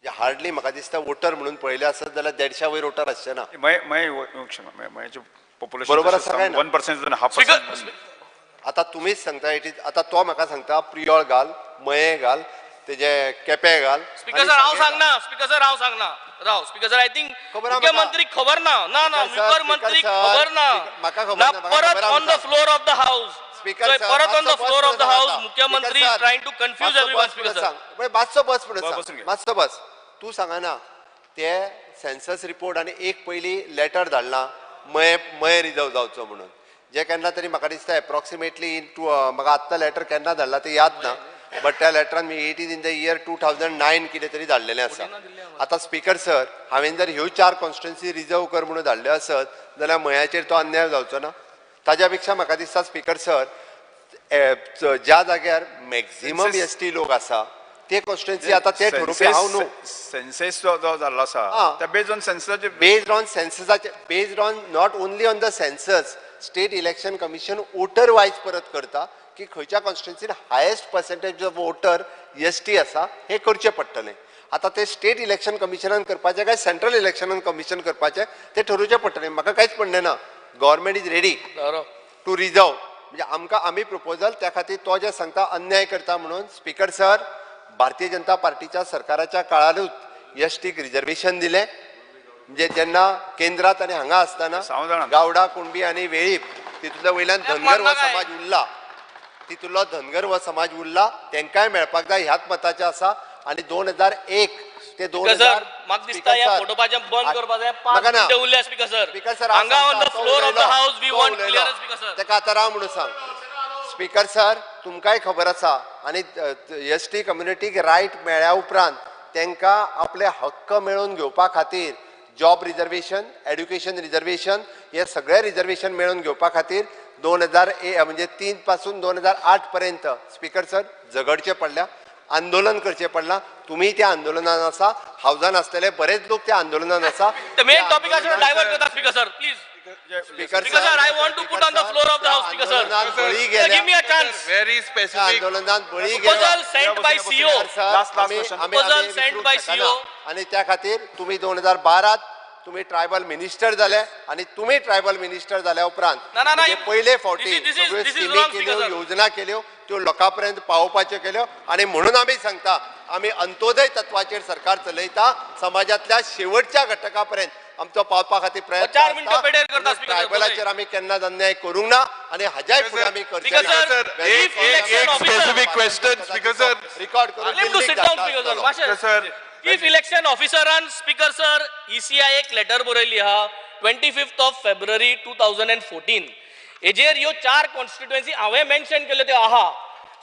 हार्डली म्हाका दिसता वोटर म्हणून पळयले आसत जाल्यार 150 वयर वोटर आसचे ना. बरोबर आसा काय ना? 1% आतां तुमीच सांगता इट इज. आतां तो म्हाका सांगता प्रियोळ घाल, मये घाल, तेजे केपे घाल. स्पीकर सर हांव सांगना. स्पीकर सर हांव सांगना. राव स्पीकर सर, आय थिंक मुख्यमंत्री खबर ना. ना मुख्यमंत्री खबर ना. म्हाका खबर ना. परत on the floor of the house. Speaker sir परत on the floor of the house मुख्यमंत्री is trying to confuse everyone. Speaker sir मातसो बस म्हणून सांग. मातसो बस. तू सांगाना ते सेन्सस रिपोर्ट आनी एक पयली लेटर धाडला मये रिजर्व जावचो म्हणून. जे केन्ना तरी म्हाका दिसता एप्रॉक्सिमेटली म्हाका आत्ता लेटर केन्ना धाडला ते याद ना. बट त्या लेटरान मी it is in the year 2009 कितें तरी धाडलेलें आसा. आतां स्पीकर सर हांवें जर ह्यो 4 कॉन्स्टिट्युएन्सी रिजर्व कर म्हणून धाडल्यो आसत जाल्यार मयाचेर तो अन्याय जावचो ना. ताज्या पेक्षा म्हाका दिसता स्पीकर सर ज्या जाग्यार मॅक्झिमम एसटी लोक आसा ते कॉन्स्टिट्युएन्सी आतां ते ठरोवपी हांव न्हू. सेन्सस जो जाल्लो आसा त्या बेस्ड ऑन सेन्ससाचे based on not only on the census. State election commission voter wise परत करता की खंयच्या कॉन्स्टिट्युएन्सीन highest percentage of voter ST आसा हे करचें पडटलें. आतां ते स्टेट इलेक्शन कमिशनान करपाचें काय सेंट्रल इलेक्शन कमिशन करपाचें ते ठरोवचें पडटलें. म्हाका कांयच पडलें ना. Government is ready to reserve. म्हणजे आमकां आमी प्रपोजल त्या खातीर तो जे सांगता अन्याय करता म्हणून. स्पीकर सर भारतीय जनता पार्टीच्या सरकाराच्या काळारूच एसटीक रिजर्वेशन दिलें. म्हणजे जेन्ना केंद्रात आनी हांगा आसतना गावडा कुणबी आनी वेळीप तितूंतल्या वयल्यान धनगर हो समाज उरला. तितूंतलो धनगर हो समाज उरला तेंकाय मेळपाक जाय ह्याच मताचें आसा. आनी 2001 ते 2000 म्हाका दिसता ह्या फोटोपाचें बंद करपाक जाय. 5 मिनिटां उरल्या स्पीकर सर. स्पीकर सर हांगा on the floor of the house we want clear. Speaker sir तेका आतां राव म्हणून सांग. स्पीकर सर तुमकांय खबर आसा आनी एसटी कम्युनिटीक रायट मेळ्ळ्या उपरांत तेंकां आपले हक्क मेळोवन घेवपा खातीर जॉब रिजर्वेशन, एड्युकेशन रिजर्वेशन हे सगळे रिजर्वेशन मेळोवन घेवपा खातीर 2003 पासून 2008 पर्यंत स्पीकर सर झगडचें पडल्या. आंदोलन करचें पडलां तुम्ही त्या आंदोलनान आसा हावजान असलेले बरेच लोक त्या आंदोलनान आसा The main topic I should divert with us, Speaker sir, please. Speaker Speaker sir, I want to put on the floor of the House, Speaker sir. बळी Sir, give me a chance. Very त्या specific. आंदोलनात बळी Proposal sent by CEO. Proposal sent by CEO. आणि त्या खातीर तुम्ही 2012 तुम्ही tribal minister जाले आणि तुम्ही ट्रायबल मिनिस्टर जाल्या उपरांत ना, ना, म्हणजे ना, पहिले फावटी this is सगळ्यो this is स्किमी wrong, केल्यो Speaker sir. योजना केल्यो त्यो लोकांपर्यंत पावोवपाच्यो केल्यो आणि म्हणून आम्ही सांगता आम्ही अंत्योदय तत्वाचेर सरकार चलयता समाजातल्या शेवटच्या घटकापर्यंत आमचो पावपा खातीर प्रयत्न 4 मिनटं पेडेर करता, Speaker sir. ट्रायबलाचेर आम्ही केन्नाच अन्याय करूंक ना आणि हाज्याय फुडें आम्ही Speaker sir, if election officer- specific question, Speaker sir. Record करून Allow him to sit down, Speaker sir. Marshal. Sir. If election officer and Speaker sir, ECI एक letter बरयली हा 25th of February 2014. हेजेर ह्यो 4 constituency हांवें mention केल्यो त्यो आहा.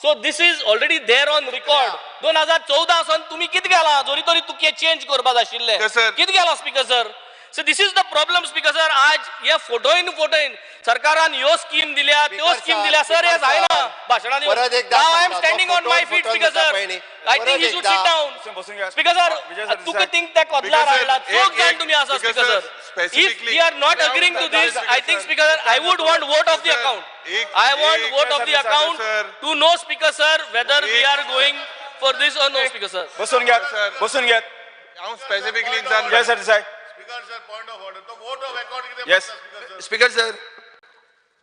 So this is already there on record. 2014 सावन तुम्ही कित गेला जोरी तरी तुके चेंज करपाक आशिल्ले. Yes, sir. कित गेला Speaker sir? So this is the problem, Speaker sir. आज हे फोटोइन सरकारान ह्यो स्कीम दिल्या त्यो Speaker स्कीम sir, दिल्या सर हे Speaker जायना sir. भाशणांनी. परत एकदा Now I am सांगता, standing तो on my photo feet, photo Speaker नका sir. पळयनी. I think he should sit down. Speaker sir, Tuka think त्या कोदलार Speaker sir, हाडला चोक जाण एक- तुम्ही आसा Speaker Speaker sir, sir. If specifically- we are not agreeing to this, I think Speaker sir, I would want vote of the account. I want vote of the account to know Speaker sir whether we are going for this or no Speaker sir. बसून घ्या बसून घ्या हांव specifically इंसान जय sir साहेब yes speaker sir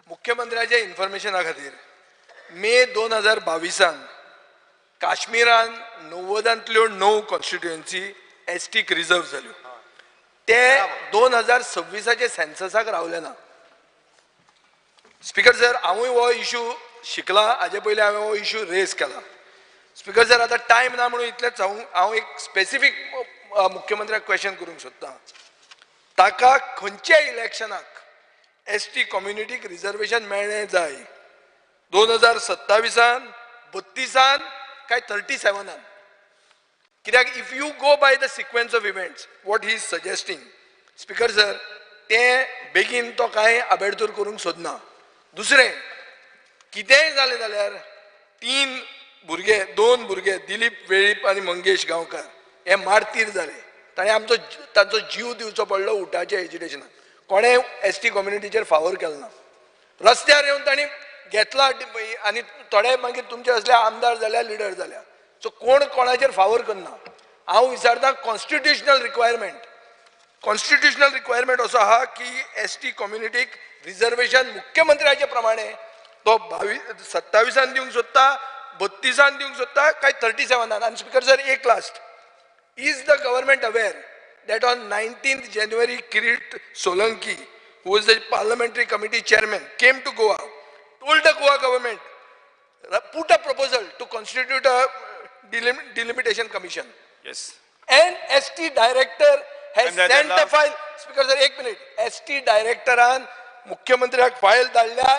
मुख्यमंत्र्याच्या इन्फॉर्मेशना खातीर मे 2022 काश्मीरान 90तल्यो 9 constituency एसटीक reserve जाल्यो ते 2026च्या सेन्ससाक रावले ना. स्पीकर सर हांवूय हो इशू शिकला हाजे पयलीं हांवें हो इशू रेज केला. स्पीकर सर आतां टायम ना म्हणून इतलेंच हांव एक स्पेसिफीक मुख्यमंत्र्याक क्वेश्चन करूंक सोदतां. ताका खंयच्या इलेक्शनाक एसटी कम्युनिटीक रिजर्वेशन मेळ्ळें जाय 2027 32 काय 37 कित्याक if you go by the sequence of events what he is suggesting speaker sir तें बेगीन तो कांय आबेडतोर करूंक सोदना. दुसरें कितेंय जालें जाल्यार 2 भुरगे दिलीप वेळीप आनी मंगेश गांवकार हे मारतीर जाले. ताणें तांचो जीव दिवचो पडलो उठाच्या एजिटेशनाक. कोणें एसटी कम्युनिटीचेर फावर केलो ना. रस्त्यार येवन तांणी घेतला आनी थोडे मागीर तुमचे असले आमदार जाल्या लिडर जाल्या. सो कोण कोणाचेर फावर करना. हांव विचारतां कॉन्स्टिट्युशनल रिक्वायरमेंट असो आहा की एसटी कम्युनिटीक रिजर्वेशन मुख्यमंत्र्याचे प्रमाणे तो 27 दिवंक सोदता 32 दिवंक सोदता काय 37. आनी स्पीकर सर एक last is the government aware that on 19th January Kirit Solanki who was the parliamentary committee chairman came to Goa told the Goa government put a proposal to constitute a delimitation commission. Yes And ST director has And then sent the a file. Speaker sir, 1 minute. ST directoran मुख्यमंत्र्याक file धाडल्या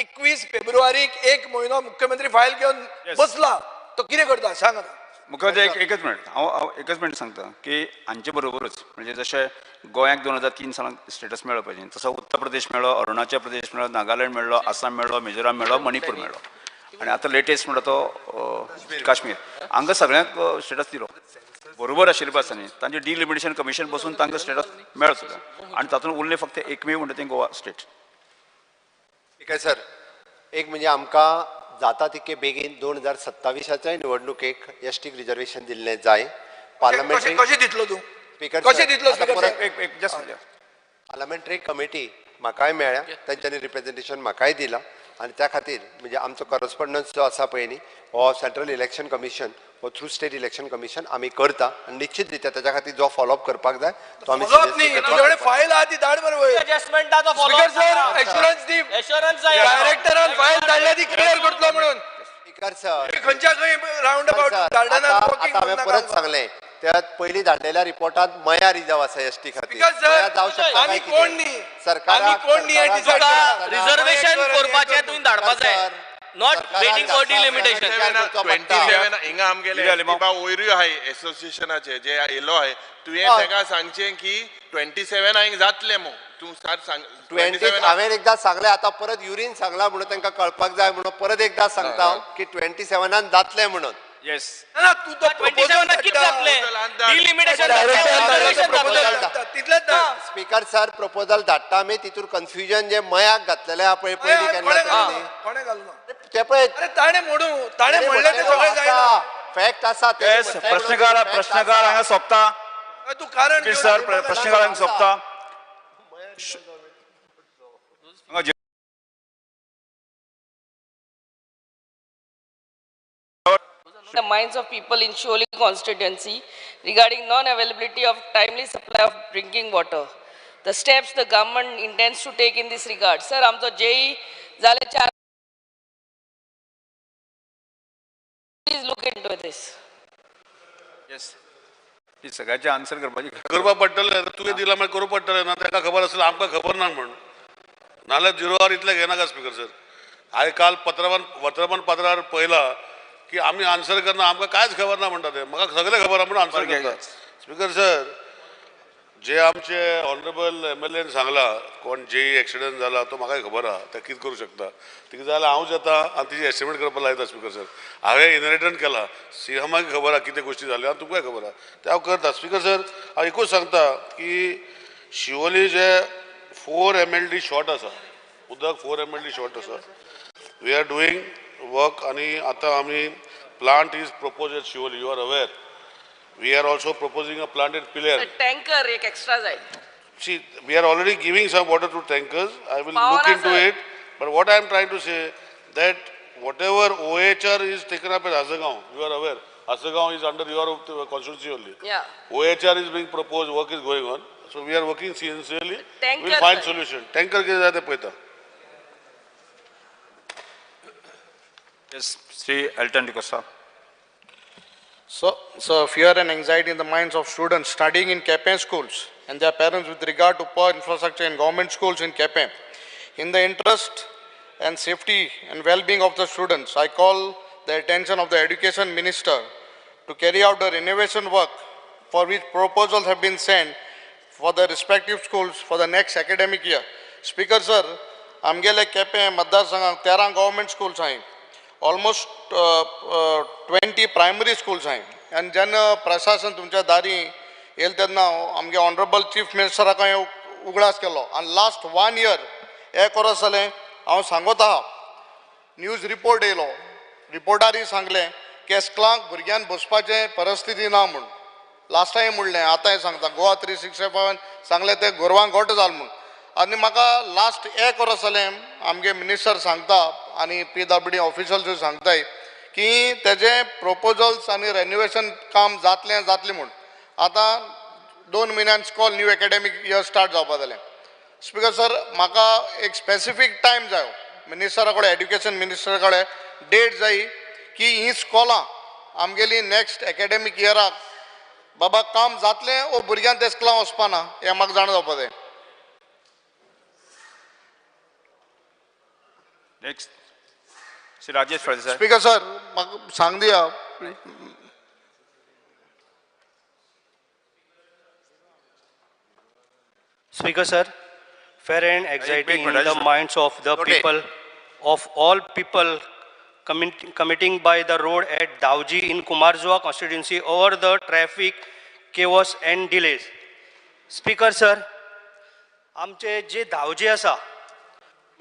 21 फेब्रुवारीक 1 म्हयनो मुख्यमंत्री file घेवन बसला. तो कितें करता सांग आता. मुख्यमंत्री एकच मिनिट हांव एकच मिनिट सांगता की हांचे बरोबरच म्हणजे जशें गोंयाक 2003 सालांत स्टेटस मेळ्ळो पाहिजे तसो उत्तर प्रदेश मेळ्ळो अरुणाचल प्रदेश मेळ्ळो नागालँड मेळ्ळो आसाम मेळ्ळो मिझोराम मेळ्ळो मणिपूर मेळ्ळो आनी आतां लेटेस्ट म्हणटा तो काश्मीर हांगा सगळ्यांक स्टेटस दिलो बरोबर आशिल्ले पासांनी तांचे डिलिमिटेशन कमिशन बसून तांकां स्टेटस मेळ्ळो सुद्दां आनी तातूंत उरलें फक्त एकमेव म्हणटा तें गोवा स्टेट. ठीक आहे सर. एक म्हणजे आमकां जाता तितके बेगीन 2027च्या निवडणुकेक एसटीक रिजर्वेशन दिल्लें जाय. पार्लमेंटरी कशें दितलो तूं स्पीकर कशें दितलो स्पीकर सर. एक जस्ट पार्लमेंटरी कमिटी म्हाकाय मेळ्ळ्या तांच्यांनी रिप्रेझेंटेशन म्हाकाय दिलां आनी त्या खातीर म्हणजे आमचो करस्पॉन्डन्स जो आसा पळय न्ही हो सेंट्रल इलेक्शन कमिशन हो थ्रू स्टेट इलेक्शन कमिशन आमी करता आनी निश्चित रित्या ताच्या खातीर जो फॉलोअप करपाक जाय तो आमी तुझ्याकडे फायल आहा ती धाड बरोबर. Adjustmentaचो स्पीकर सर एश्युरन्स दी Assurance डायरेक्टरान फायल धाडल्या ती क्लियर करतलो म्हणून. स्पीकर सर खंयच्या खंय राऊंड अबाउट धाडना आता हांवें परत सांगलें त्यात पयलीं धाडलेल्या रिपोर्टांत मया रिजर्व आसा एसटी खातीर. स्पीकर सर, मया जावं शकता आमी काय कोण कितें? न्ही. सरकाराक- आमी कोण न्ही हे सरकाराक- decide करता. रिझर्वेशन करपाचें तुवें धाडपा जाय. सर, Not सरकाराक waiting for जाता delimitation. विचार करचो पडटा. 27 हिंगा आमगेले कितें जालें मग? बा वयरूय आहाय एसोसिएशनाचे जे येयलो आहाय तुवें हय. ताका सांगचें की 27 हांवें जातलें मो तूं स्टार्ट सांग 20 हांवें एकदां सांगलें आतां परत युरीन सांगला म्हणून तांकां कळपाक जाय म्हणून परत एकदां सांगता हांव की 27 जातलें म्हणून येस ना तू तो 27 किती जातले डिलिमिटेशन तितलेच स्पीकर सर प्रपोजल धाडटा आमी तितून कन्फ्युजन जे मयाक घातलेले हा पळय पयलीं केन्ना तरी कोणे घालना ते पळय अरे ताणे म्हणले ते सगळे जायना फॅक्ट आसा ते येस प्रश्नकाळ हांगा सोंपता तू कारण घेवन सर निर्माण प्रश्नकाळ हांगा सोंपता the minds of people in Sholi constituency regarding non-availability of timely supply of drinking water. The steps the government intends to take in this regard. Sir, आमचो JE जाले 4. Please look into this. Yes ती सगळ्याचे answer करपाची करपा पडटलें तुवें दिला मागीर करूं पडटलें ना ताका खबर आसलें आमकां खबर ना म्हण नाल्यार 0 आवर इतलें घेनाका स्पीकर सर हांवें काल वर्तमानपत्रार पळयलां की आमी आन्सर करना आमकां कांयच खबर ना म्हणटा ते म्हाका सगळें खबर आहा म्हणून आन्सर करता स्पीकर सर जे आमचे ऑनरेबल MLA सांगला कोण जे एक्सिडंट जाला तो म्हाकाय खबर आहा ते कितें करूं शकता कितें जाल्यार हांवच येता आनी तिची एस्टिमेट करपाक लायता स्पीकर सर हांवें इनहेरिटंट केला सीएमाक खबर आहा कितें गोश्टी जाल्यो आनी तुमकांय खबर आहा ते हांव करता स्पीकर सर हांव एकूच सांगता की शिवोली जे 4 MLD शॉर्ट आसा उदक 4 MLD शॉर्ट आसा वी आर डुईंग वर्क आणि आता आम्ही plant is propose at Shivoli you are aware we are also proposing a plant at Pilerne Tanker एक extra जाय. see we are already giving some water to tankers I will look into it but what I am trying to say that whatever OHR is taken up at Asagaon you are aware Asagaon is under your constituency only Yeah. OHR is being proposed work is going on so we are working sincerely Tanker we will find solution tanker के जाते पळयता yes Shri Alton D'Costa So fear and anxiety in the minds of students studying in Cape schools and their parents with regard to poor infrastructure in government schools in Cape. In the interest and safety and well-being of the students, I call the attention of the Education Minister to carry out the renovation work for which proposals have been sent for the respective schools for the next academic year. Speaker sir, आमगेले Quepem मतदारसंघाक 13 government schools आहाय almost 20 primary schools आहाय आनी जेन्ना प्रशासन तुमच्या दारी येयले तेन्ना आमगे ऑनरेबल चीफ मिनिस्टराक हांवें उगडास केलो आनी लास्ट 1 year 1 वर्स जालें हांव सांगत आहा न्यूज रिपोर्ट येयलो रिपोर्टारी सांगलें की एस्कलांक भुरग्यांक बसपाचें परिस्थिती ना म्हूण लास्ट टायम म्हणलें आतांय सांगता गोवा 365 सांगलें तें गोरवांक गोट जाल म्हूण आनी म्हाका लास्ट 1 वर्स जालें आमगे मिनिस्टर सांगता आनी PWD ऑफिशल्सूय सांगताय की तेजे प्रपोजल्स आनी रेन्युवेशन काम जातलें म्हूण आतां 2 म्हयन्यान स्कॉल न्यू एकेडेमीक इयर स्टार्ट जावपाक जालें स्पीकर सर म्हाका एक स्पेसिफीक टायम जायो मिनिस्टरा कडेन एड्युकेशन मिनिस्टरा कडेन डेट जायी की हीं स्कॉलां आमगेली नेक्स्ट एकेडेमीक इयराक बाबा काम जातलें ओ भुरग्यांक ते स्कूलां वचपाना हें म्हाका जाण जावपाक जाय next Shri Rajesh Phaldesai speaker sir म्हाका सांग दिया Speaker sir, fear and anxiety एक in minute, the minds of the people, of all people committing by the road at Dauji in Kumarjua constituency over the traffic chaos and delays. Speaker sir, आमचे जे धावजी आसा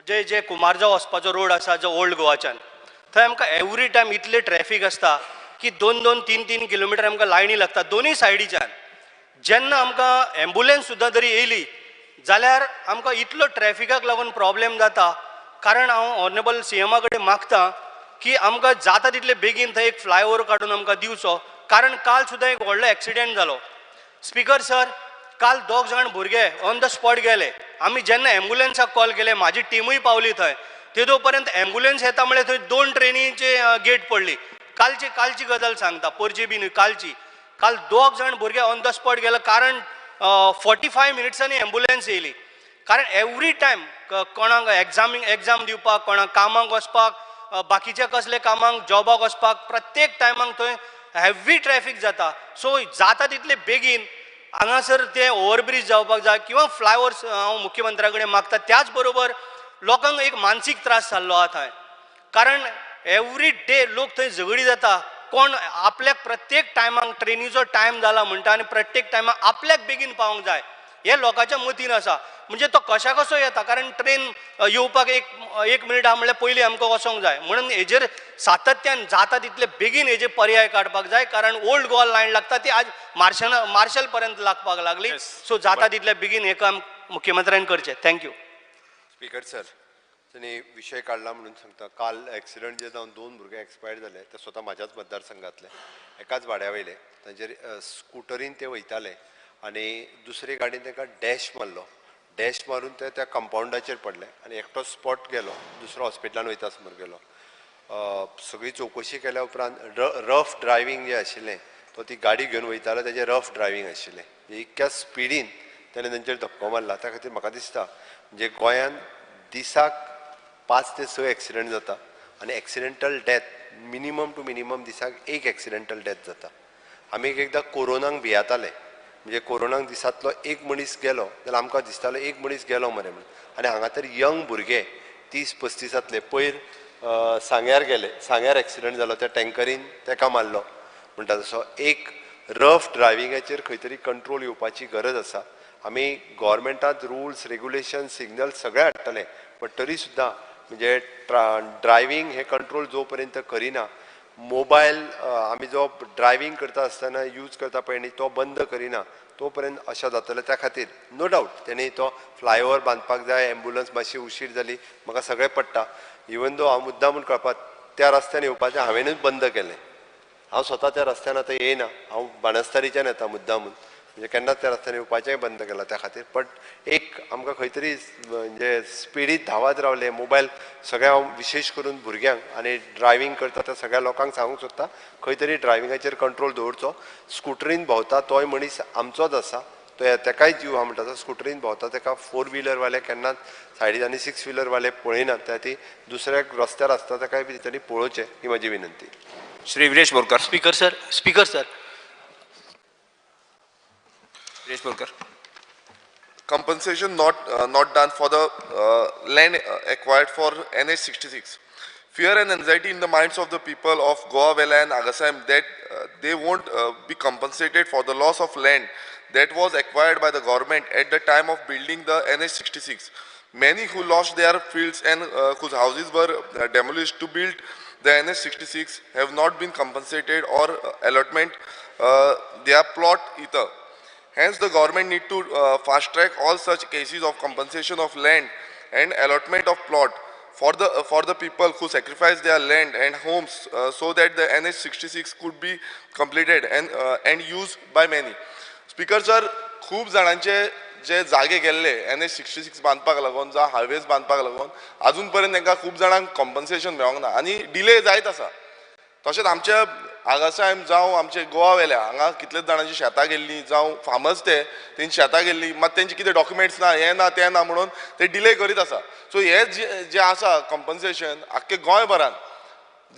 जे कुमारजाव वचपाचो road आसा जो old गोवाच्यान थंय आमकां एवरी टायम इतले ट्रॅफिक आसता की 2-2, 3-3 किलोमिटर आमकां लायनी लागता दोनी सायडीच्यान जेन्ना आमकां एम्बुलन्स सुद्दां जरी येयली जाल्यार आमकां इतलो ट्रॅफिकाक लागून प्रॉब्लेम जाता कारण हांव ऑनरेबल CMA कडेन मागतां की आमकां जाता तितले बेगीन थंय एक फ्लायओवर काडून आमकां दिवचो कारण काल सुद्दां एक व्हडलो एक्सिडेंट जालो स्पीकर सर काल 2 जाण भुरगे ऑन द स्पॉट गेले आमी जेन्ना एम्बुलन्साक कॉल केले म्हाजी टिमूय पावली थंय तेदो पर्यंत एम्बुलन्स येता म्हळ्यार थंय 2 ट्रेनीचे गेट पडली कालची गजाल सांगता पोरची बी न्हय काल 2 जाण भुरगे ऑन द स्पॉट गेले कारण 45 मिनिट्सांनी एम्बुलन्स येयली कारण एवरी टायम कोणाक एग्जाम दिवपाक कोणाक कामाक वचपाक बाकीच्या कसले कामाक जॉबाक वचपाक प्रत्येक टायमाक थंय हेवी ट्रॅफिक जाता सो जाता तितले बेगीन हांगासर ते ओवरब्रिज जावपाक जाय किंवा फ्लायओवर्स हांव मुख्यमंत्र्या कडेन मागता त्याच बरोबर लोकांक एक मानसीक त्रास जाल्लो आहा थंय कारण एवरी डे लोक थंय झगडी जाता कोण आपल्याक प्रत्येक टायमाक ट्रेनीचो टायम जाला म्हणटा आनी प्रत्येक टायमाक आपल्याक बेगीन पावंक जाय हे लोकांच्या मतीन आसा. म्हणजे तो कशा कसो येता, कारण ट्रेन येवपाक एक मिनीट आहा म्हणल्यार पयलीं आमकां वचोंक जाय. म्हणून हेजेर सातत्यान जाता तितले बेगीन हेजे पर्याय काडपाक जाय, कारण ओल्ड गोवा लायन लागता ती आज मार्शल पर्यंत लागपाक लागली. सो जाता तितले बेगीन हे काम मुख्यमंत्र्यान करचें. थँक्यू. स्पीकर सर, त्यांनी विषय काढला म्हणून सांगता. काल ॲक्सिडंट जे जावन 2 भुरगे एक्सपायर्ड जाले ते स्वता म्हाज्याच मतदारसंघातले, एकाच वाड्या वयले. तांचेर स्कुटरीन ते वयताले आनी दुसरे गाडीन तांकां डॅश मारलो. डॅश मारून ते त्या कंपाऊंडाचेर पडले आनी एकटो स्पॉट गेलो, दुसरो हॉस्पिटलान वयता समोर गेलो. सगळी चवकशी केल्या उपरांत रफ ड्रायव्हींग जे आशिल्लें तो ती गाडी घेवन वयतालो तेजें रफ ड्रायव्हींग आशिल्लें. इतक्या स्पिडीन ताणें तांचेर धक्को मारला. त्या खातीर म्हाका दिसता म्हणजे गोंयांत दिसाक 5 ते 6 एक्सिडंट जाता आनी accidental death minimum to minimum दिसाक 1 एक्सिडेंटल डेथ जाता. आमी एकदां कोरोनाक भियाताले, म्हणजे कोरोनाक दिसांतलो 1 मनीस गेलो जाल्यार आमकां दिसतालो 1 मनीस गेलो मरे म्हणून. आनी हांगा तर यंग भुरगे 30-35 पयर सांग्यार गेले, सांग्यार एक्सिडंट जालो, त्या टँकरीन ताका मारलो म्हणटा तसो. एक रफ ड्रायव्हिंगाचेर खंय तरी कंट्रोल येवपाची गरज आसा. आमी गोवोरमेंटांत रुल्स रेग्युलेशन सिग्नल सगळे हाडटले, पण तरी सुद्दां म्हणजे ड्रायव्हींग हे कंट्रोल जो पर्यंत करिना, मोबायल आमी जो ड्रायव्हींग करता आसतना यूज करता पळय न्ही तो बंद करिना तो पर्यंत अशें जातलें. त्या खातीर नो डावट तेणी तो फ्लायओवर बांदपाक जाय, एम्बुलन्स मातशी उशीर जाली म्हाका सगळें पडटा. इवन दो हांव मुद्दामून कळपाक त्या रस्त्यान येवपाचें हांवेनूच बंद केलें. हांव स्वता त्या रस्त्यान आतां येयना, हांव बाणस्तारीच्यान येता मुद्दामून, म्हणजे केन्नाच त्या रस्त्यान येवपाचेंय बंद केलां त्या खातीर. बट एक आमकां खंय तरी म्हणजे स्पिडीत धांवत रावले. मोबायल सगळ्या विशेश करून भुरग्यांक आनी ड्रायव्हींग करता त्या सगळ्या लोकांक सांगूंक सोदता खंय तरी ड्रायव्हिंगाचेर कंट्रोल दवरचो. स्कुटरीन भोंवता तोय मनीस आमचोच आसा, तो तेकाय जीव हांव म्हणटा स्कुटरीन भोंवता ताका 4 व्हिलरवाले केन्नाच सायडीन 6 व्हिलरवाले पळयनात. त्या ती दुसऱ्याक रस्त्यार आसता ताकाय बी तांणी पळोवचें ही म्हजी विनंती. Shri Viresh Borkar. Speaker sir. Viresh Borkar. Compensation not done for the land acquired for NH 66. Fear and anxiety in the minds of the people of Goa, Vela and Agasam that they won't be compensated for the loss of land that was acquired by the government at the time of building the NH 66. Many who lost their fields and whose houses were demolished to build the NH 66 have not been compensated or allotment their plot either. Hence, the government need to fast track all such cases of compensation of land and allotment of plot for the people who sacrificed their land and homes so that the NH 66 could be completed and used by many. Speaker sir, खूब जाणांचे जे जागे गेल्ले NH 66 बांदपाक लागून जावं highways बांदपाक लागून अजून पर्यंत तांकां खूब जाणांक कॉम्पन्सेशन मेळोंक ना आनी डिले जायत आसा. तशेंच आमच्या आगासायम जावं आमचे गोवा वेल्या हांगा कितलेच जाणांची शेतां गेल्लीं जावं फार्मर्स तेंची शेतां गेल्लीं, मात तेंचे कितें डॉक्युमेंट्स ना, हें ना तें ना म्हणून ते डिले करीत आसा. सो हे जे आसा कॉम्पन्सेशन आख्खे गोंयभरांत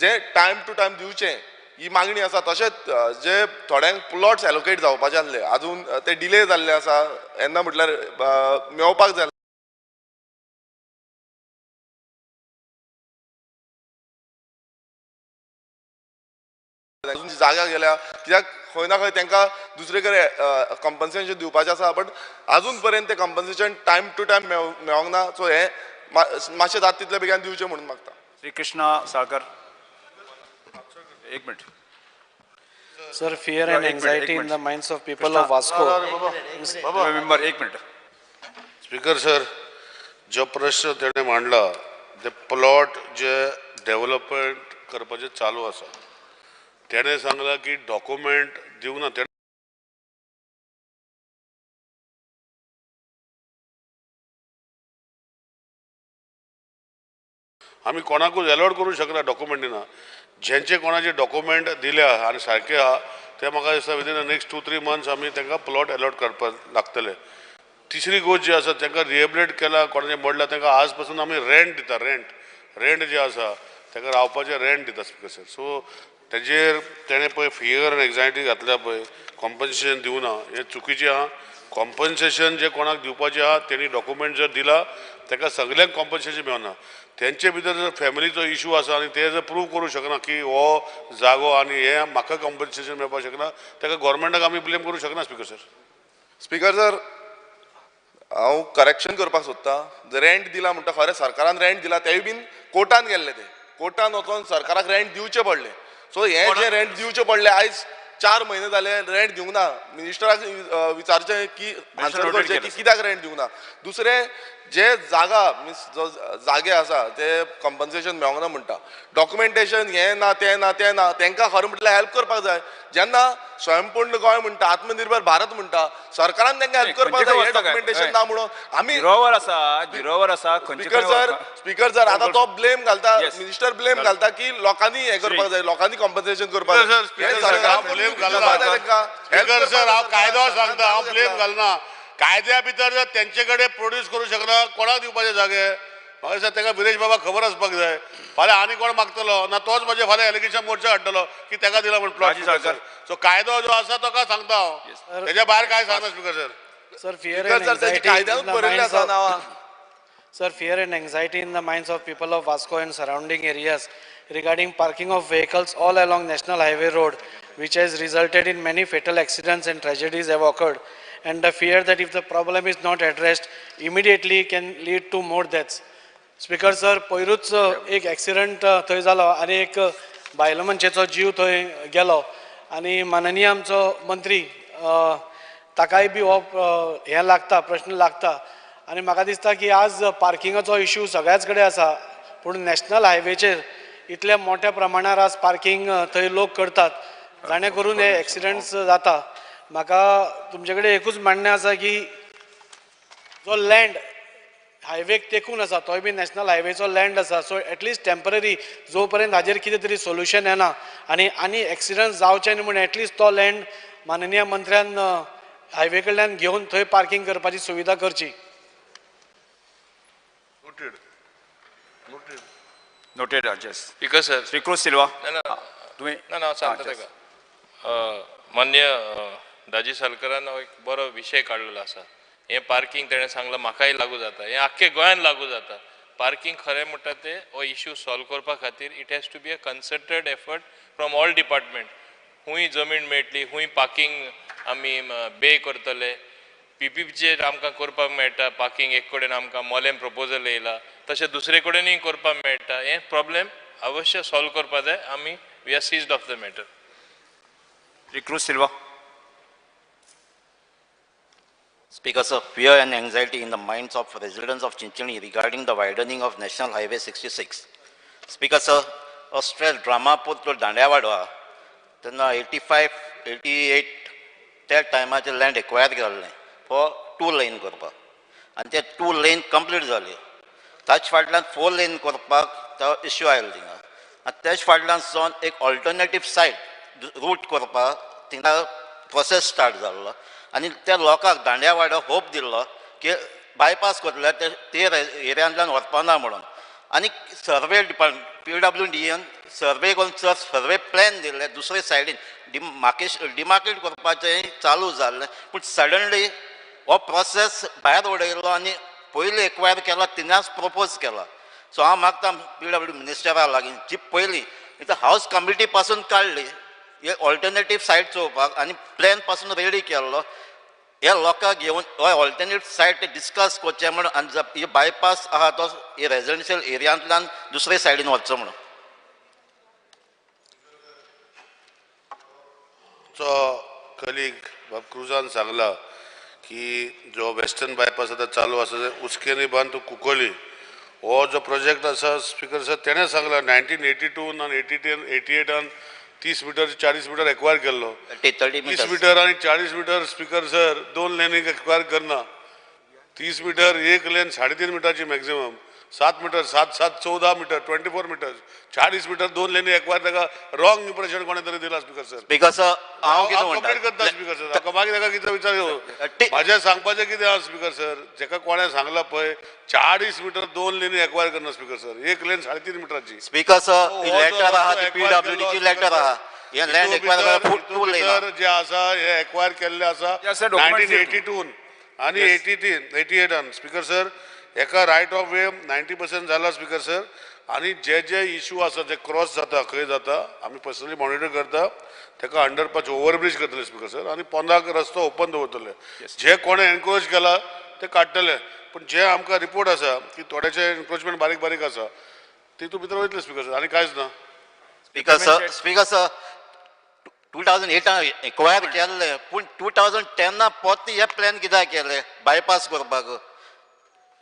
जे टायम टू टायम दिवचें ही मागणी आसा. तशेंच जे थोड्यांक प्लॉट्स एलोकेट जावपाचे आसले अजून ते डिले जाल्ले आसा. येन्ना म्हटल्यार मेळपाक जाय जागा गेल्या कित्याक खंय ना खंय तांकां दुसरे कडेन कॉम्पन्सेशन दिवपाचें आसा. बट अजून पर्यंत तें कॉम्पन्सेशन टायम टू टायम मेळोंक ना. सो हें मातशें जाता तितले बेगीन दिवचें म्हणून मागता. श्री कृष्णा साळकर. एक minute. Sir, fear and anxiety in the minds of people of Vasco. Member एक मिनिट. स्पीकर सर, जो प्रश्न तेणें मांडला ते प्लॉट जे डेव्हलपमेंट करपाचें चालू आसा तेणें सांगलां की डॉक्युमेंट दिवना. आमी कोणाकूच एलॉट करूंक शकना डॉक्युमेंट दिना. जेंचे कोणाचे डॉक्युमेंट दिल्या आनी सारके आहा ते म्हाका दिसता विदीन द नेक्स्ट 2-3 मंथ्स आमी तांकां प्लॉट एलॉट करपाक लागतले. तिसरी गोष्ट जी आसा तांकां रिहेबिलिट केला, कोणाचें मोडला तांकां आज पासून आमी रेंट दिता. रेंट जे आसा ताका रावपाचें रेंट दिता स्पीकर सर. सो तेजेर तेणें पळय फियर आनी एग्जायटी घातल्या पळय, कॉम्पन्सेशन दिवना हें चुकीचें आहा. कॉम्पन्सेशन जे कोणाक दिवपाचें आहा तेणी डॉक्युमेंट जर दिला ताका सगळ्यांक कॉम्पन्सेशन मेळना तेंचे भितर जर फॅमिलीचो इशू आसा आनी ते जर प्रूव करूं शकना की हो जागो आनी हे म्हाका कॉम्पन्सेशन मेळपाक शकना ताका गव्हर्मेंटाक आमी ब्लेम करूं शकना स्पिकर सर. स्पीकर सर हांव करेक्शन करपाक सोदतां रेंट दिला म्हणटा खरें सरकारान रेंट दिला तेय बीन कोर्टान गेल्ले ते कोर्टान वचोन सरकाराक रेंट दिवचे पडले सो हे जे रेंट दिवचे पडले आयज 4 म्हयने जाले रेंट दिवंक ना मिनिस्टराक विचारचें की आन्सर करचें की कित्याक रेंट दिवंक ना दुसरें जे जागा मिन्स जो जागे आसा ते कंपन्सेशन मेळोंक ना म्हणटा डॉक्युमेंटेशन हें ना तें ना तें ना तांकां खरें म्हटल्यार हेल्प करपाक जाय जेन्ना स्वयंपूर्ण गोंय म्हणटा आत्मनिर्भर भारत म्हणटा सरकारान तांकां हेल्प करपाक जाय हें डॉक्युमेंटेशन ना म्हणून आमी जिरोवर आसा स्पीकर सर आतां तो ब्लेम घालता मिनिस्टर ब्लेम घालता की लोकांनी हें करपाक जाय लोकांनी कंपन्सेशन करपाक स्पीकर सर हांव कायदो सांगता हांव ब्लेम घालना कायद्या भितर जर तेंचे कडेन प्रोड्यूस करूं शकना कोणाक दिवपाचे जागे म्हाका दिसता ताका विरेश बाबा खबर आसपाक जाय फाल्यां आनी कोण मागतलो ना तोच म्हणजे फाल्यां एलिगेशन मोर्चा हाडटलो की ताका दिला म्हण प्लॉट सो कायदो जो आसा तो सांगता हांव तेज्या भायर काय सांगना speaker sir. Sir, fear and anxiety in the minds of people of Vasco and surrounding areas regarding parking of vehicles all along National Highway Road, which has resulted in many fatal accidents and tragedies have occurred, and the fear that if the problem is not addressed, immediately can lead to more deaths. Speaker sir, पयरूच एक accident थंय जालो आनी एक बायलो मनशेचो जीव थंय गेलो आनी माननीय आमचो मंत्री ताकाय बी हो हें लागता प्रश्न लागता आनी म्हाका दिसता की आज पार्किंगाचो इश्यू सगळ्याच कडेन आसा पूण नॅशनल हायवेचेर इतल्या मोठ्या प्रमाणार आज पार्किंग थंय लोक करतात जाणे करून हे एक्सिडेंट्स जाता म्हाका तुमचे कडेन एकूच मान्य आसा की जो लँड हायवेक तेकून आसा तोय बी नॅशनल हायवेचो लँड आसा सो एटलिस्ट टेम्पररी जो पर्यंत हाजेर कितें तरी सोल्युशन येना आनी एक्सिडंट जावचे न्ही म्हणून एटलिस्ट तो लँड माननीय मंत्र्यान हायवे कडल्यान घेवन थंय पार्किंग करपाची सुविधा करची. नोटेड जस्ट स्पीकर सर श्रीकृत सिल्वा तुम्ही ना सांगता ताका मान्य दाजी सालकरान एक बरो विशय काडलेलो आसा हें पार्किंग तेणें सांगलां म्हाकाय लागू जाता हें आख्खे गोंयान लागू जाता पार्किंग खरें म्हणटा ते हो इश्यू सॉल्व करपा खातीर it has to be a concerted effort from all department खूंय जमीन मेळटली खूंय पार्किंग आमी बे करतले पीपीचेर आमकां करपाक मेळटा पार्किंग एक कडेन आमकां मोलेम प्रपोजल येयला तशें दुसरे कडेनूय करपाक मेळटा हें प्रॉब्लेम अवश्य सॉल्व करपाक जाय आमी we are seized of the matter. श्रीकृत Silva Speaker, sir, fear and anxiety in the minds of residents of Chinchani regarding the widening of National Highway 66. Speaker, sir, a stress Dramapur to Dandiawada, then 85, 88, that time I land acquired for 2 lane korpa. And that 2 lane complete zali. Touch Fadland 4 lane korpa, the issue I will think. And Touch Fadland zone एक alternative side route korpa, think the process start zalla. आणि त्या लोकांक दांड्यावाडो hope दिल्लो की bypass करतले ते एरियांतल्यान वचपाना म्हणून आनी सर्वे डिपार्टमेंट PWDन सर्वे करून सर्वे प्लॅन दिल्ले दुसरे सायडीन डिमार्केट करपाचें चालू जाल्लें पूण सडनली हो प्रोसेस भायर उडयलो आनी पयलीं एक्वायर केला तिनाच प्रपोज केला सो हांव मागता PW मिनिस्टरा लागीं जी पयलीं इथं हावस कमिटी पासून काडली हे ऑल्टरनेटीव सायट चोवपाक आनी प्लॅन पासून रेडी केल्लो हे लोकांक घेवन हो ऑल्टरनेटीव सायट डिस्कस करचें म्हणून आनी हे बायपास आहा तो हे रेजिडेन्शियल एरियांतल्यान दुसरे सायडीन वचचो म्हणून. जो कलीग बाब क्रुजान सांगला की जो वेस्टर्न बायपास आतां चालू आसा उस्केनी बांद टू कुंकोली हो जो प्रोजेक्ट आसा स्पीकर सर तेणें सांगला 1982 आनी 88 30 मीटर 40 मीटर एक्वायर केल्लो 30 मीटर आणि 40 मीटर स्पीकर सर 2 लेनीक एक्वायर करना 30 मीटर 1 लेन 3.5 मीटरची maximum 7 metre 7 14 metre 24 metre 40 metre 2 लेनी एक्वायर ताका रॉंग इम्प्रेशन कोणे तरी दिला स्पीकर सर. स्पीकर सर हांव कितें कंप्लीट करता स्पीकर सर हाका मागीर ताका कितें विचार म्हाजें सांगपाचें कितें आहा स्पीकर सर जेका कोणें सांगला पळय 40 मीटर 2 लेनी एक्वायर करना स्पीकर सर 1 लेन 3.5 मीटरची. स्पीकर सर लेटर आहा PWDची लेटर आहा हे लँड एक्वायर फूट लेन जे आसा हे एक्वायर केल्ले आसा 1982 आणि 88 स्पीकर सर एका रायट ऑफ वे 90% जाला स्पीकर सर. आणि जे जे इश्यू आसा जे क्रॉस जाता खंय जाता आमी पर्सनली मॉनिटर करता ताका अंडरपास ओव्हरब्रिज करतले स्पीकर सर. आणि 15 रस्तो ओपन दवरतले. जे कोणे एनक्रोच केला ते काडटले. पण जे आमकां रिपोर्ट आसा की थोडेशे एनक्रोचमेंट बारीक बारीक आसा तितून भितर वयतले स्पीकर सर. आनी कांयच ना. स्पीकर सर 2008 एक्वायर केल्ले पूण 2010 परती हे प्लॅन कित्याक केले बायपास करपाक.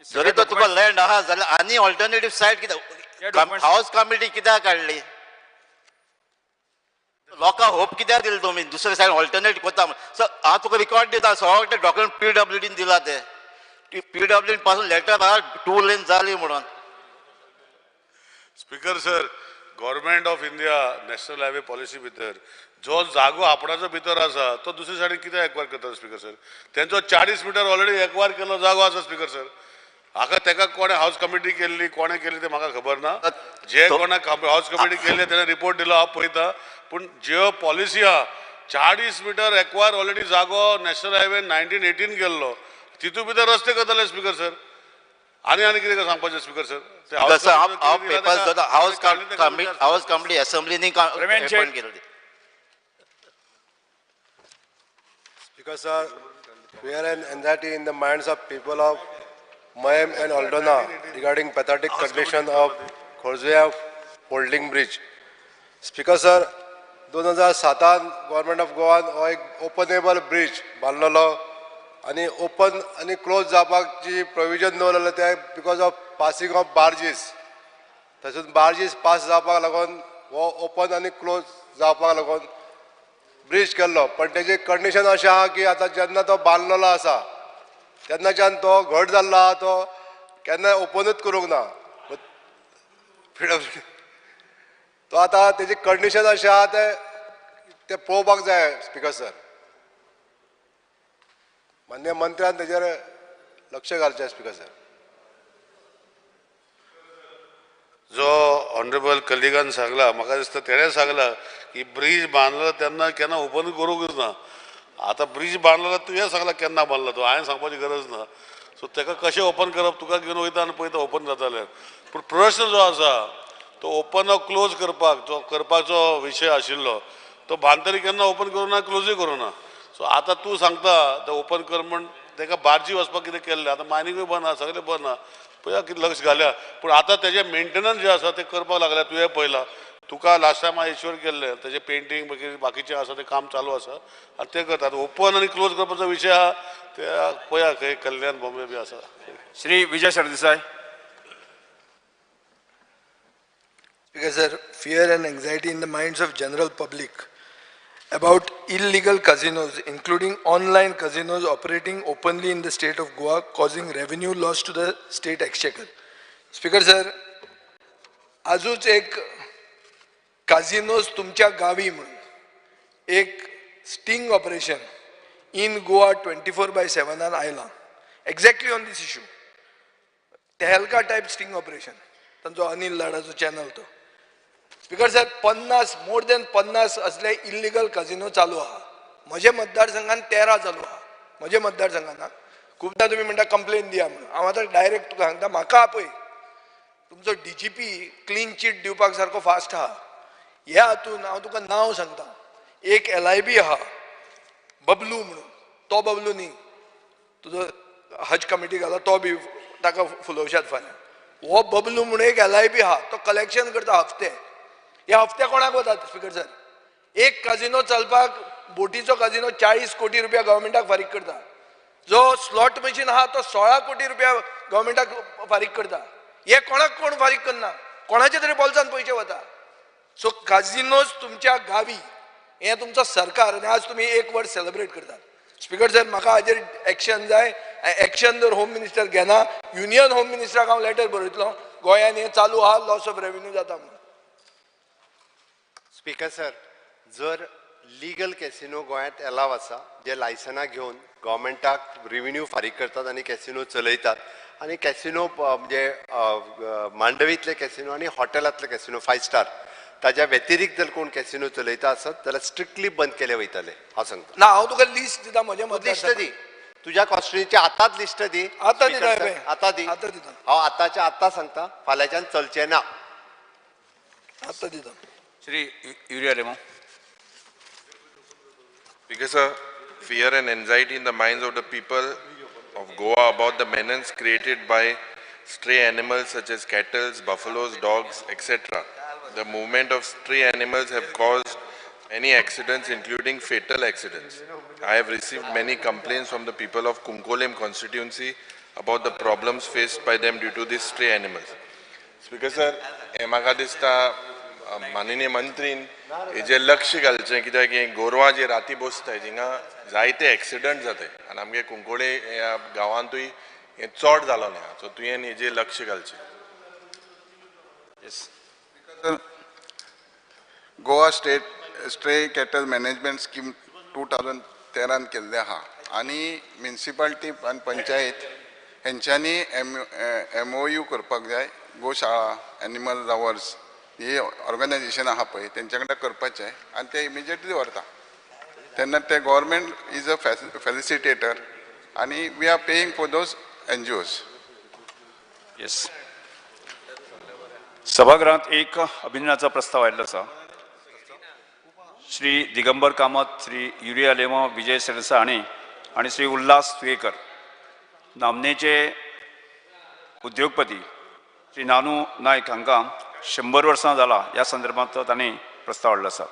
जरी तो तुका लँड आहा जाल्यार आनी ऑल्टरनेटीव सायट कित्याक हाऊस कमिटी कित्याक काडली. लोकांक होप कित्याक दिले तुमी दुसरे सायड ऑल्टरनेट कोता. सर हांव तुका रिकॉर्ड दिता सगळे डॉक्युमेंट PWDन दिला ते PWD पासून लेटर आहा 2 लेन जाली म्हणून. Speaker sir government of India national highway policy भितर जो जागो आपणाचो भितर आसा तो दुसरे सायडीन कित्याक एक्वायर करता स्पीकर सर. तेंचो 40 मीटर ऑलरेडी एक्वायर केल्लो जागो आसा स्पीकर सर. हाका तेका कोणे हाऊस कमिटी केल्ली कोणे केली ते म्हाका खबर ना. जे कोणाक हाऊस कमिटी केल्ली तेणे रिपोर्ट दिलो हांव पळयता. पूण ज्यो पॉलिसी आहा 40 मीटर एक्वायर ऑलरेडी जागो नॅशनल हायवे 1918 केल्लो तितून भितर रस्ते करतले स्पीकर सर. आनी कितें सांगपाचें स्पीकर सर. हाऊस कमिटी असेंब्लीनी केल्ली. Because fear and anxiety in the minds of people of Mayam and Aldona regarding pathetic condition of Khorzaya holding bridge. Speaker sir, 2007 government of Goa हो एक openable bridge बांदलेलो आणि open आणि close जावपाक जी provision दवरलेलें ते because of passing of बार्जीस. तशेंच बार्जीस pass जावपाक लागून हो ओपन आणि क्लोज जावपाक लागून ब्रिज केल्लो. पण तेजी कंडिशन अशें आहा की आतां जेन्ना तो बांदलेलो आसा तेन्नाच्यान तो घट जाल्लो आहा तो केन्नाय ओपनूच करूंक ना. तो आतां तेजी कंडिशन अशें आहा ते पळोवपाक जाय स्पीकर सर. मान्य मंत्र्यान तेजेर लक्ष घालचें स्पीकर सर. जो ऑनरेबल कलिगान सांगला म्हाका दिसता तेणें सांगला की ब्रिज बांदलो तेन्ना केन्ना ओपन करूंकच ना. आतां ब्रिज बांदलो तुवें सांगला केन्ना बांदलो तो हांवें सांगपाची गरज ना. सो तेका कशें ओपन करप तुका घेवन वयता आनी पळयता ओपन जातालें. पूण प्रश्न जो आसा तो ओपन ऑर क्लोज करपाचो विशय आशिल्लो तो बांदतरी केन्ना ओपन करूं ना क्लोजूय करूं ना. सो आतां तूं सांगता ते ओपन कर म्हण ताका बार्जी वचपाक कितें केल्लें आतां मायनिंगूय बंद आहा सगळें बंद आहा. पळया कितें लक्ष घाल्या. पूण आतां तेजें मेंटेनन्स जें आसा तें करपाक लागल्या तुवें पळयलां. तुका लास्ट टायम हांवें इश्योर केल्लें तेजें पेंटींग बाकीचें आसा तें काम चालू आसा आनी तें करतात. ओपन आनी क्लोज करपाचो विशय आहा ते पळया खंय कल्याण बॉम्बे बी आसा. Shri Vijay Sardesai. Because sir, fear and anxiety in the minds of general public about illegal casinos, including online casinos operating openly in the state of Goa, causing revenue loss to the state exchequer. Speaker sir, आजूच एक काजिनोज तुमच्या गावी म्हणून एक sting operation in Goa 24/7 आयला exactly on this issue. Tehlka type sting operation तांचो Anil लाडाचो channel तो. Speaker sir 50 more than 50 असले illegal काजिनो चालू आहा. म्हजे मतदारसंघात 13 चालू आहा. म्हजे मतदारसंघात खूबदां तुमी म्हणटा कंप्लेन दिया म्हणून. हांव आतां डायरेक्ट तुका सांगता म्हाका आपय तुमचो DGP क्लीन चीट दिवपाक सारको फास्ट आहा. ह्या हातून हांव तुका नांव सांगता. एक LIB आहा बबलू म्हणून. तो बबलू न्ही तुजो हज कमिटी घाला तो बी ताका फुलोवशात फाल्यां. हो बबलू म्हणून एक LIB आहा तो कलेक्शन करता हफ्ते. ह्या हफ्ते कोणाक वतात स्पीकर सर. एक काजिनो चलपाक बोटीचो काजिनो 40 कोटी रुपया गव्हर्मेंटाक फारीक करता. जो स्लॉट मशीन आहा तो 16 कोटी रुपया गव्हर्मेंटाक फारीक करता. हे कोणाक कोण फारीक करना. कोणाच्या तरी बॉल्सान पयशे वता. सो काजिनोज तुमच्या गावी हे तुमचो सरकार आनी आज तुमी 1 वर्स सेलिब्रेट करतात. स्पीकर सर म्हाका हाजेर एक्शन जाय. एक्शन जर होम मिनिस्टर घेना युनियन होम मिनिस्टराक हांव लेटर बरयतलो गोंयान हे चालू आहा लॉस ऑफ रेव्हेन्यू जाता म्हणून. स्पीकर सर, जर लिगल कॅसिनो गोंयांत एलाव आसा जे लायसनां घेवन गव्हर्मेंटाक रेव्हेन्यू फारीक करतात आनी कॅसिनो चलयतात आनी कॅसिनो म्हणजे मांडवींतले कॅसिनो आनी हॉटेलांतले कॅसिनो 5 स्टार ताज्या व्यतिरिक्त जर कोण कॅसिनो चलयता आसत जाल्यार स्ट्रिक्टली बंद केले वयतले हांव सांगता. ना हांव तुका लिस्ट दिता म्हजे लिस्ट दी. तुझ्या कॉन्स्टिट्युन्सीची आताच लिस्ट दी. आतां दिता Speaker sir, हे. आतां दी. आतां दिता हांव आतांच्या आतां सांगता, फाल्यांच्यान चलचें ना. आतां दिता. Shri urea Alemao. Because of fear and anxiety in the minds of the people of Goa about the menace created by stray animals such as cattle, buffaloes, dogs, etc. The movement of stray animals have caused many accidents, including fatal accidents. I have received many complaints from the people of Kunkolem constituency about the problems faced by them due to these stray animals. Speaker sir, म्हाका दिसता माननीय मंत्रीन हेजेर लक्ष घालचें, कित्याक हे गोरवां जे राती बसताय थिंगा जायते एक्सिडंट जाताय आनी आमगे कुंकोळे ह्या गांवांतूय हे चड जालो न्ही, सो तुवें हेजेर लक्ष घालचें. Goa state stray cattle management scheme 2013 केल्ले आहा आनी म्युनिसिपालिटी आनी पंचायत हेंच्यांनी MOU करपाक जाय. गोशाळा, एनिमल लवर्स ही ऑर्गनायजेशन आहा पळय तेंच्या कडेन करपाचें आनी ते इमिजिएटली व्हरता. तेन्ना ते गव्हर्मेंट इज अ फॅसिलिटेटर आनी we are paying for those NGOs. Yes. सभागृहात एक अभिनंदनाचा प्रस्ताव आयिल्लो आसा. श्री दिगंबर कामत, श्री युरिया लेमो, विजय सरसाणी आणि श्री उल्हास तुयेकर नामनेचे उद्योगपती श्री नानू नायक हांकां 100 वर्सां जाला ह्या संदर्भांत तांणी प्रस्ताव हाडलो आसा.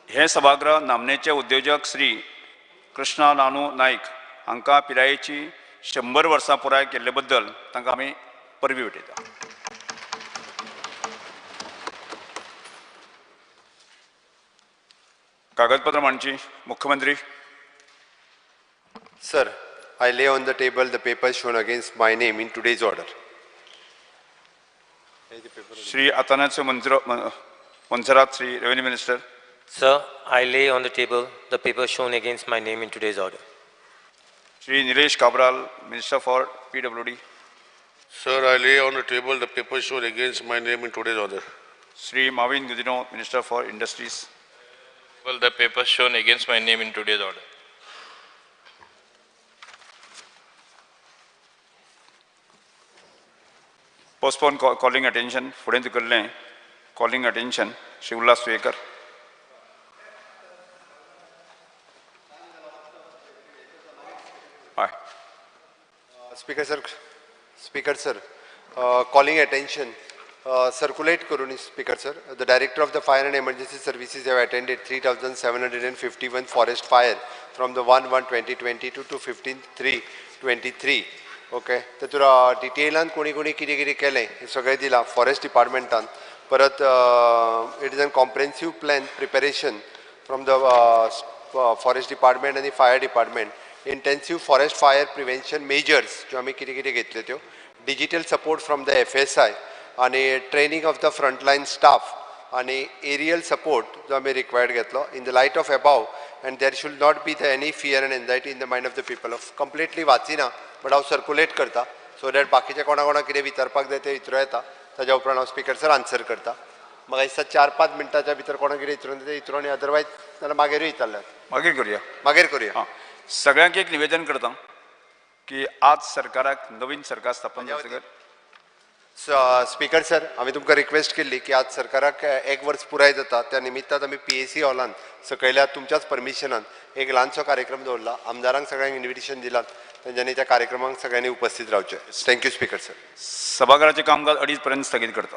हे सभागृह नामनेचे उद्योजक श्री कृष्णा नानू नायक हांकां पिरायेची 100 वर्सां पुराय केल्ले बद्दल तांकां आमी परबी भेटयता. कागदपत्र मांडची मुख्यमंत्री. Sir, I lay on the table the papers shown against my name in today's order. Shri Atanasio Monserrate, Shri revenue minister. Sir, I lay on the table the papers shown against my name in today's order. Shri Nilesh Cabral, minister for PWD. Sir, I lay on the table the papers shown against my name in today's order. Shri Mauvin Godinho, minister for industries. Well, the papers shown against my name in today's order. Postpone calling attention. फुडें धुकल्लें calling attention. Shri Ulhas Tuyekar. हय. Speaker sir, calling attention, circulate Kuruni Speaker sir. The Director of the Fire and Emergency Services have attended 3,751 forest fire from the 1/1/2022 to 15/3/23. Okay. तातूंत डिटेलान कोणी कोणी कितें कितें केलें हें सगळें दिलां फॉरेस्ट डिपार्टमेंटान. परत it is an comprehensive plan preparation from the forest department आनी fire department. Intensive forest fire prevention measures ज्यो आमी कितें कितें घेतल्यो त्यो. Digital support from the FSI आनी training of the frontline staff आनी एरियल सपोर्ट जो आमी रिक्वायर्ड घेतलो. In the light of above and there should not be any fear and anxiety in the mind of the people of completely वाचीना but हांव circulate करता so that बाकीचे कोणा कोणाक कितें विचारपाक जाय ते विचारूं येता. ताज्या उपरांत हांव स्पीकर सर आन्सर करता. म्हाका दिसता 4-5 मिनटाच्या भितर कोणाक कितें विचारून ते विचारून अदरवायज नाल्यार मागीरूय विचारल्यार मागीर करुया. सगळ्यांक एक निवेदन करता की आज सरकाराक नवीन सरकार स्थापन जातकीर स्पीकर सर आमी तुमकां रिक्वेस्ट केल्ली की आज सरकाराक 1 वर्स पुराय जाता त्या निमित्तान आमी PAC हॉलान सकयल्या तुमच्याच परमिशनान एक ल्हानसो कार्यक्रम दवरला. आमदारांक सगळ्यांक इन्विटेशन दिलां तेंच्यांनी त्या कार्यक्रमाक सगळ्यांनी उपस्थित रावचें. Thank you speaker sir. सभागृहाचें कामकाज 2:30 पर्यंत स्थगीत करता.